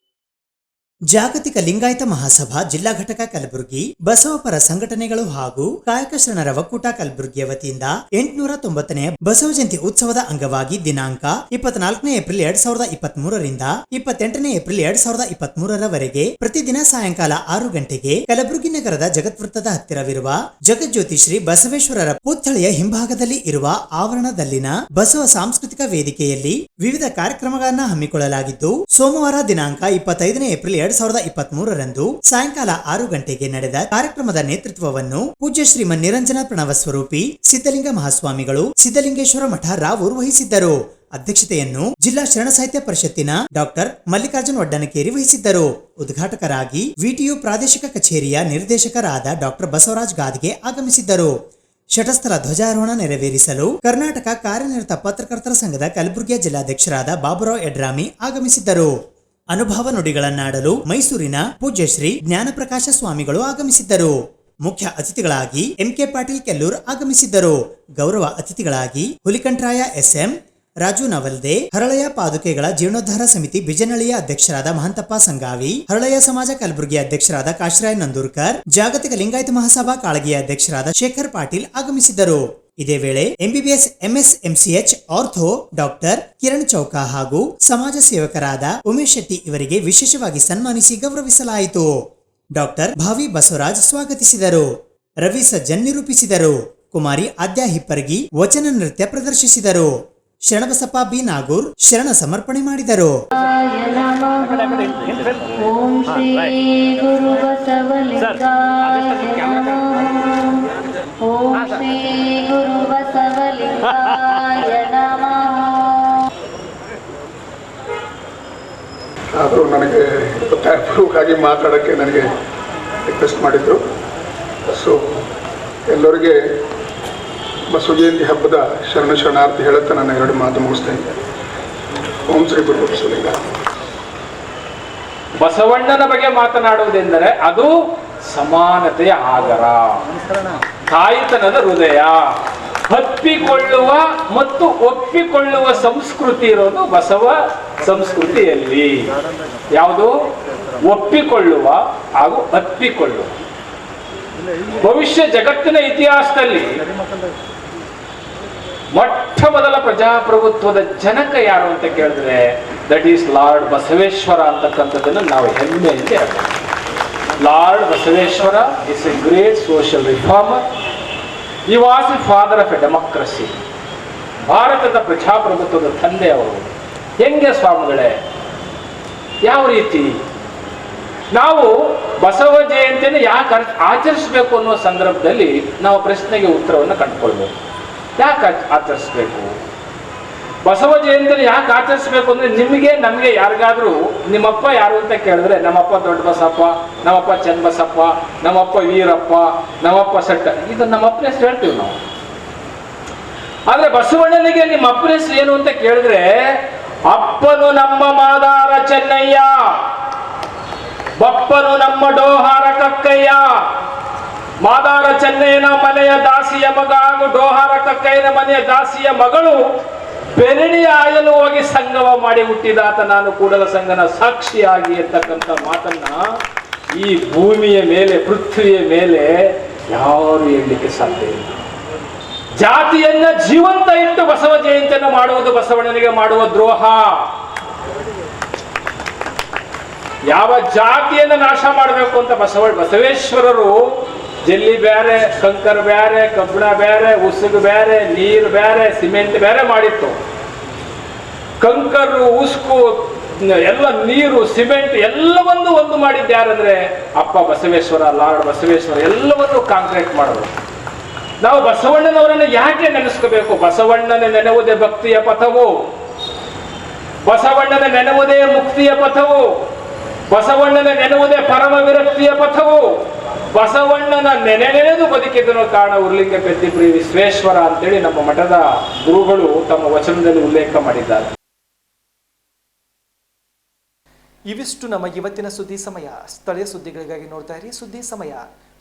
ಜಾಗತಿಕ ಲಿಂಗಾಯತ ಮಹಾಸಭಾ ಜಿಲ್ಲಾ ಘಟಕ ಕಲಬುರಗಿ, ಬಸವಪರ ಸಂಘಟನೆಗಳು ಹಾಗೂ ಕಾಯಕ ಶರಣರ ಒಕ್ಕೂಟ ಕಲಬುರಗಿಯ ವತಿಯಿಂದ 890ನೇ ಬಸವ ಜಯಂತಿ ಉತ್ಸವದ ಅಂಗವಾಗಿ ದಿನಾಂಕ 24ನೇ ಏಪ್ರಿಲ್ 2023 ರಿಂದ 28ನೇ ಏಪ್ರಿಲ್ 2023ರವರೆಗೆ ಪ್ರತಿದಿನ ಸಾಯಂಕಾಲ 6 ಗಂಟೆಗೆ ಕಲಬುರಗಿ ನಗರದ ಜಗದ್ವೃತ್ತದ ಹತ್ತಿರವಿರುವ ಜಗಜ್ಯೋತಿ ಶ್ರೀ ಬಸವೇಶ್ವರರ ಪುತ್ಥಳಿಯ ಹಿಂಭಾಗದಲ್ಲಿ ಇರುವ ಆವರಣದಲ್ಲಿನ ಬಸವ ಸಾಂಸ್ಕೃತಿಕ ವೇದಿಕೆಯಲ್ಲಿ ವಿವಿಧ ಕಾರ್ಯಕ್ರಮಗಳನ್ನು ಹಮ್ಮಿಕೊಳ್ಳಲಾಗಿದ್ದು, ಸೋಮವಾರ ದಿನಾಂಕ 25ನೇ ಏಪ್ರಿಲ್ 2023ರಂದು ಸಾಯಂಕಾಲ 6 ಗಂಟೆಗೆ ನಡೆದ ಕಾರ್ಯಕ್ರಮದ ನೇತೃತ್ವವನ್ನು ಪೂಜ್ಯ ಶ್ರೀಮನ್ ನಿರಂಜನ ಪ್ರಣವ ಸ್ವರೂಪಿ ಸಿದ್ಧಲಿಂಗ ಮಹಾಸ್ವಾಮಿಗಳು, ಸಿದ್ಧಲಿಂಗೇಶ್ವರ ಮಠ ರಾವೂರ್ ವಹಿಸಿದ್ದರು. ಅಧ್ಯಕ್ಷತೆಯನ್ನು ಜಿಲ್ಲಾ ಶರಣ ಸಾಹಿತ್ಯ ಪರಿಷತ್ತಿನ ಡಾಕ್ಟರ್ ಮಲ್ಲಿಕಾರ್ಜುನ್ ವಡ್ಡನಕೇರಿ ವಹಿಸಿದ್ದರು. ಉದ್ಘಾಟಕರಾಗಿ ವಿಟಿಯು ಪ್ರಾದೇಶಿಕ ಕಚೇರಿಯ ನಿರ್ದೇಶಕರಾದ ಡಾಕ್ಟರ್ ಬಸವರಾಜ್ ಗಾದ್ಗೆ ಆಗಮಿಸಿದ್ದರು. ಶಟಸ್ಥಲ ಧ್ವಜಾರೋಹಣ ನೆರವೇರಿಸಲು ಕರ್ನಾಟಕ ಕಾರ್ಯನಿರತ ಪತ್ರಕರ್ತರ ಸಂಘದ ಕಲಬುರಗಿಯ ಜಿಲ್ಲಾಧ್ಯಕ್ಷರಾದ ಬಾಬುರಾವ್ ಯಡ್ರಾಮಿ ಆಗಮಿಸಿದ್ದರು. ಅನುಭವ ನುಡಿಗಳನ್ನಾಡಲು ಮೈಸೂರಿನ ಪೂಜ್ಯ ಶ್ರೀ ಜ್ಞಾನಪ್ರಕಾಶ ಸ್ವಾಮಿಗಳು ಆಗಮಿಸಿದ್ದರು. ಮುಖ್ಯ ಅತಿಥಿಗಳಾಗಿ ಎಂಕೆ ಪಾಟೀಲ್ ಕೆಲ್ಲೂರ್ ಆಗಮಿಸಿದ್ದರು. ಗೌರವ ಅತಿಥಿಗಳಾಗಿ ಹುಲಿಕಂಠರಾಯ ಎಸ್ಎಂ, ರಾಜು ನವಲ್ದೆ, ಹರಳಯ ಪಾದುಕೆಗಳ ಜೀರ್ಣೋದ್ಧಾರ ಸಮಿತಿ ಬಿಜನಳ್ಳಿಯ ಅಧ್ಯಕ್ಷರಾದ ಮಹಂತಪ್ಪ ಸಂಗಾವಿ, ಹರಳಯ ಸಮಾಜ ಕಲಬುರಗಿ ಅಧ್ಯಕ್ಷರಾದ ಕಾಶರಾಯ್ ನಂದೂರ್ಕರ್, ಜಾಗತಿಕ ಲಿಂಗಾಯತ ಮಹಾಸಭಾ ಕಾಳಗಿಯ ಅಧ್ಯಕ್ಷರಾದ ಶೇಖರ್ ಪಾಟೀಲ್ ಆಗಮಿಸಿದ್ದರು. ಇದೇ ವೇಳೆ MBBS MS MCh ortho doctor Kiran Chowka ಹಾಗೂ ಸಮಾಜ ಸೇವಕರಾದ ಉಮೇಶ್ ಶೆಟ್ಟಿ ಇವರಿಗೆ ವಿಶೇಷವಾಗಿ ಸನ್ಮಾನಿಸಿ ಗೌರವಿಸಲಾಯಿತು. ಡಾಕ್ಟರ್ ಭಾವಿ ಬಸವರಾಜ್ ಸ್ವಾಗತಿಸಿದರು. ರವಿ ಸಜ್ಜನ್ ನಿರೂಪಿಸಿದರು. ಕುಮಾರಿ ಆದ್ಯಾ ಹಿಪ್ಪರ್ಗಿ ವಚನ ನೃತ್ಯ ಪ್ರದರ್ಶಿಸಿದರು. ಶರಣಬಸಪ್ಪ ಬಿ ನಾಗೂರ್ ಶರಣ ಸಮರ್ಪಣೆ ಮಾಡಿದರು. ಓಂ ಶ್ರೀ ಗುರು ಬಸವಲಿಂಗಾಯ ಓಂ ಶ್ರೀ ಗುರು ಬಸವಲಿಂಗಾಯ ನಮಃ. ಆದರೂ ನನಗೆ ಪೂರ್ವಕವಾಗಿ ಮಾತಾಡೋಕ್ಕೆ ನನಗೆ ರಿಕ್ವೆಸ್ಟ್ ಮಾಡಿದರು. ಸೊ ಎಲ್ಲರಿಗೆ ಬಸವ ಜಯಂತಿ ಹಬ್ಬದ ಶರಣಾರ್ಥಿ ಹೇಳುತ್ತಾ ನಾನು 2 ಮಾತು ಮುಗಿಸ್ತಾ ಇದ್ದೆ. ಓಂ ಶ್ರೀ ಗುರು ಬಸವಲಿಂಗ. ಬಸವಣ್ಣನ ಬಗ್ಗೆ ಮಾತನಾಡುವುದೆಂದರೆ ಅದು ಸಮಾನತೆಯ ಆಗರ, ತಾಯಿತನದ ಹೃದಯ, ಹಪ್ಪಿಕೊಳ್ಳುವ ಮತ್ತು ಒಪ್ಪಿಕೊಳ್ಳುವ ಸಂಸ್ಕೃತಿ ಇರೋದು ಬಸವ ಸಂಸ್ಕೃತಿಯಲ್ಲಿ. ಯಾವುದು? ಒಪ್ಪಿಕೊಳ್ಳುವ ಹಾಗೂ ಅಪ್ಪಿಕೊಳ್ಳುವ. ಭವಿಷ್ಯ ಜಗತ್ತಿನ ಇತಿಹಾಸದಲ್ಲಿ ಮೊಟ್ಟ ಮೊದಲ ಪ್ರಜಾಪ್ರಭುತ್ವದ ಜನಕ ಯಾರು ಅಂತ ಕೇಳಿದ್ರೆ ದಟ್ ಈಸ್ ಲಾರ್ಡ್ ಬಸವೇಶ್ವರ ಅಂತಕ್ಕಂಥದ್ದನ್ನು ನಾವು ಹೆಮ್ಮೆಯಿಂದ ಹೇಳ್ತೀವಿ. Lord Basaveshwara is a great social reformer. He was a father of a democracy. ಭಾರತದ ಪ್ರಜಾಪ್ರಭುತ್ವದ ತಂದೆ ಅವರು. ಹೆಂಗೆ ಸ್ವಾಮಿಗಳೇ? ಯಾವ ರೀತಿ? ನಾವು ಬಸವ ಜಯಂತಿಯನ್ನು ಯಾಕೆ ಆಚರಿಸಬೇಕು ಅನ್ನೋ ಸಂದರ್ಭದಲ್ಲಿ ನಾವು ಪ್ರಶ್ನೆಗೆ ಉತ್ತರವನ್ನು ಕಂಡುಕೊಳ್ಬೇಕು. ಯಾಕೆ ಆಚರಿಸ್ಬೇಕು? ಬಸವ ಜಯಂತಿಯನ್ನು ಯಾಕೆ ಆಚರಿಸ್ಬೇಕು ಅಂದ್ರೆ ನಿಮಗೆ ನಮಗೆ ಯಾರಿಗಾದ್ರೂ ನಿಮ್ಮಪ್ಪ ಯಾರು ಅಂತ ಕೇಳಿದ್ರೆ ನಮ್ಮಪ್ಪ ದೊಡ್ಡ ಬಸಪ್ಪ, ನಮ್ಮಪ್ಪ ಚನ್ನಬಸಪ್ಪ, ನಮ್ಮಪ್ಪ ವೀರಪ್ಪ, ನಮ್ಮಪ್ಪ ಸಟ್ಟ, ಇದು ನಮ್ಮಪ್ಪನ ಹೆಸರು ಹೇಳ್ತೀವಿ ನಾವು. ಆದ್ರೆ ಬಸವಣ್ಣನಿಗೆ ನಿಮ್ಮ ಅಪ್ಪನ ಹೆಸರು ಏನು ಅಂತ ಕೇಳಿದ್ರೆ ಅಪ್ಪನು ನಮ್ಮ ಮಾದಾರ ಚೆನ್ನಯ್ಯ, ಬಪ್ಪನು ನಮ್ಮ ಡೋಹಾರ ಕಕ್ಕಯ್ಯ. ಮಾದಾರ ಚೆನ್ನಯ್ಯನ ಮನೆಯ ದಾಸಿಯ ಮಗ ಹಾಗೂ ಡೋಹಾರ ಕಕ್ಕಯ್ಯನ ಮನೆಯ ದಾಸಿಯ ಮಗಳು ಬೆರಳಿಯ ಆಯಲು ಹೋಗಿ ಸಂಗಮ ಮಾಡಿ ಹುಟ್ಟಿದಾತ ನಾನು ಕೂಡಲ ಸಂಗನ ಸಾಕ್ಷಿಯಾಗಿ ಇರ್ತಕ್ಕಂಥ ಮಾತನ್ನ ಈ ಭೂಮಿಯ ಮೇಲೆ, ಪೃಥ್ವಿಯ ಮೇಲೆ ಯಾರು ಹೇಳಲಿಕ್ಕೆ ಸಾಧ್ಯ ಇಲ್ಲ. ಜಾತಿಯನ್ನ ಜೀವಂತ ಇಟ್ಟು ಬಸವ ಜಯಂತಿಯನ್ನು ಮಾಡುವುದು ಬಸವಣ್ಣನಿಗೆ ಮಾಡುವ ದ್ರೋಹ. ಯಾವ ಜಾತಿಯನ್ನು ನಾಶ ಮಾಡಬೇಕು ಅಂತ ಬಸವೇಶ್ವರರು ಜಲ್ಲಿ ಬೇರೆ, ಕಂಕರ್ ಬೇರೆ, ಕಬ್ಬಣ ಬೇರೆ, ಉಸುಗು ಬೇರೆ, ನೀರು ಬೇರೆ, ಸಿಮೆಂಟ್ ಬೇರೆ ಮಾಡಿತ್ತು. ಕಂಕರು, ಉಸ್ಕು ಎಲ್ಲ, ನೀರು, ಸಿಮೆಂಟ್ ಎಲ್ಲವನ್ನು ಒಂದು ಮಾಡಿದ್ದು ಯಾರಂದ್ರೆ ಅಪ್ಪ ಬಸವೇಶ್ವರ, ಲಾರ್ಡ್ ಬಸವೇಶ್ವರ. ಎಲ್ಲವನ್ನು ಕಾಂಕ್ರೀಟ್ ಮಾಡೋದು. ನಾವು ಬಸವಣ್ಣನವರನ್ನು ಯಾಕೆ ನೆನೆಸ್ಕೋಬೇಕು? ಬಸವಣ್ಣನ ನೆನೆವುದೇ ಭಕ್ತಿಯ ಪಥವು, ಬಸವಣ್ಣನ ನೆನೆವುದೇ ಮುಕ್ತಿಯ ಪಥವು, ಬಸವಣ್ಣನ ನೆನೆವುದೇ ಪರಮ ವಿರಕ್ತಿಯ ಪಥವು. ಬಸವಣ್ಣನ ನೆನೆದು ಬದುಕಿದನು ಕಾರಣ ಉರ್ಲಿಂಗ ಪೆದ್ದಿಪ್ರಿ ವಿಶ್ವೇಶ್ವರ ಅಂತೇಳಿ ನಮ್ಮ ಮಠದ ಗುರುಗಳು ತಮ್ಮ ವಚನದಲ್ಲಿ ಉಲ್ಲೇಖ ಮಾಡಿದ್ದಾರೆ. ಇವಿಷ್ಟು ನಮ್ಮ ಇವತ್ತಿನ ಸುದ್ದಿ ಸಮಯ. ಸ್ಥಳೀಯ ಸುದ್ದಿಗಳಿಗಾಗಿ ನೋಡ್ತಾ ಇರಿ ಸುದ್ದಿ ಸಮಯ.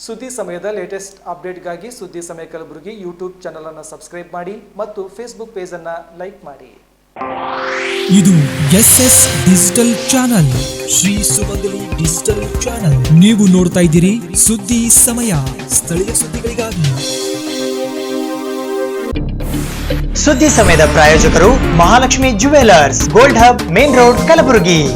ಸುದ್ದಿ ಸಮಯದ ಲೇಟೆಸ್ಟ್ ಅಪ್ಡೇಟ್ಗಾಗಿ ಸುದ್ದಿ ಸಮಯ ಕಲಬುರಗಿ ಯೂಟ್ಯೂಬ್ ಚಾನಲ್ ಅನ್ನು ಸಬ್ಸ್ಕ್ರೈಬ್ ಮಾಡಿ ಮತ್ತು ಫೇಸ್ಬುಕ್ ಪೇಜ್ ಅನ್ನ ಲೈಕ್ ಮಾಡಿ. ಇದು SS ಡಿಜಿಟಲ್ ಚಾನಲ್, ಶ್ರೀ ಸುಮಂಗಲಿ ಡಿಜಿಟಲ್ ಚಾನಲ್. ನೀವು ನೋಡ್ತಾ ಇದ್ದೀರಿ ಸುದ್ದಿ ಸಮಯ, ಸ್ಥಳೀಯ ಸುದ್ದಿಗಳಿಗಾಗಿ. ಸುದ್ದಿ ಸಮಯದ ಪ್ರಾಯೋಜಕರು Mahalakshmi jewellers, gold hub, main road, Kalaburagi.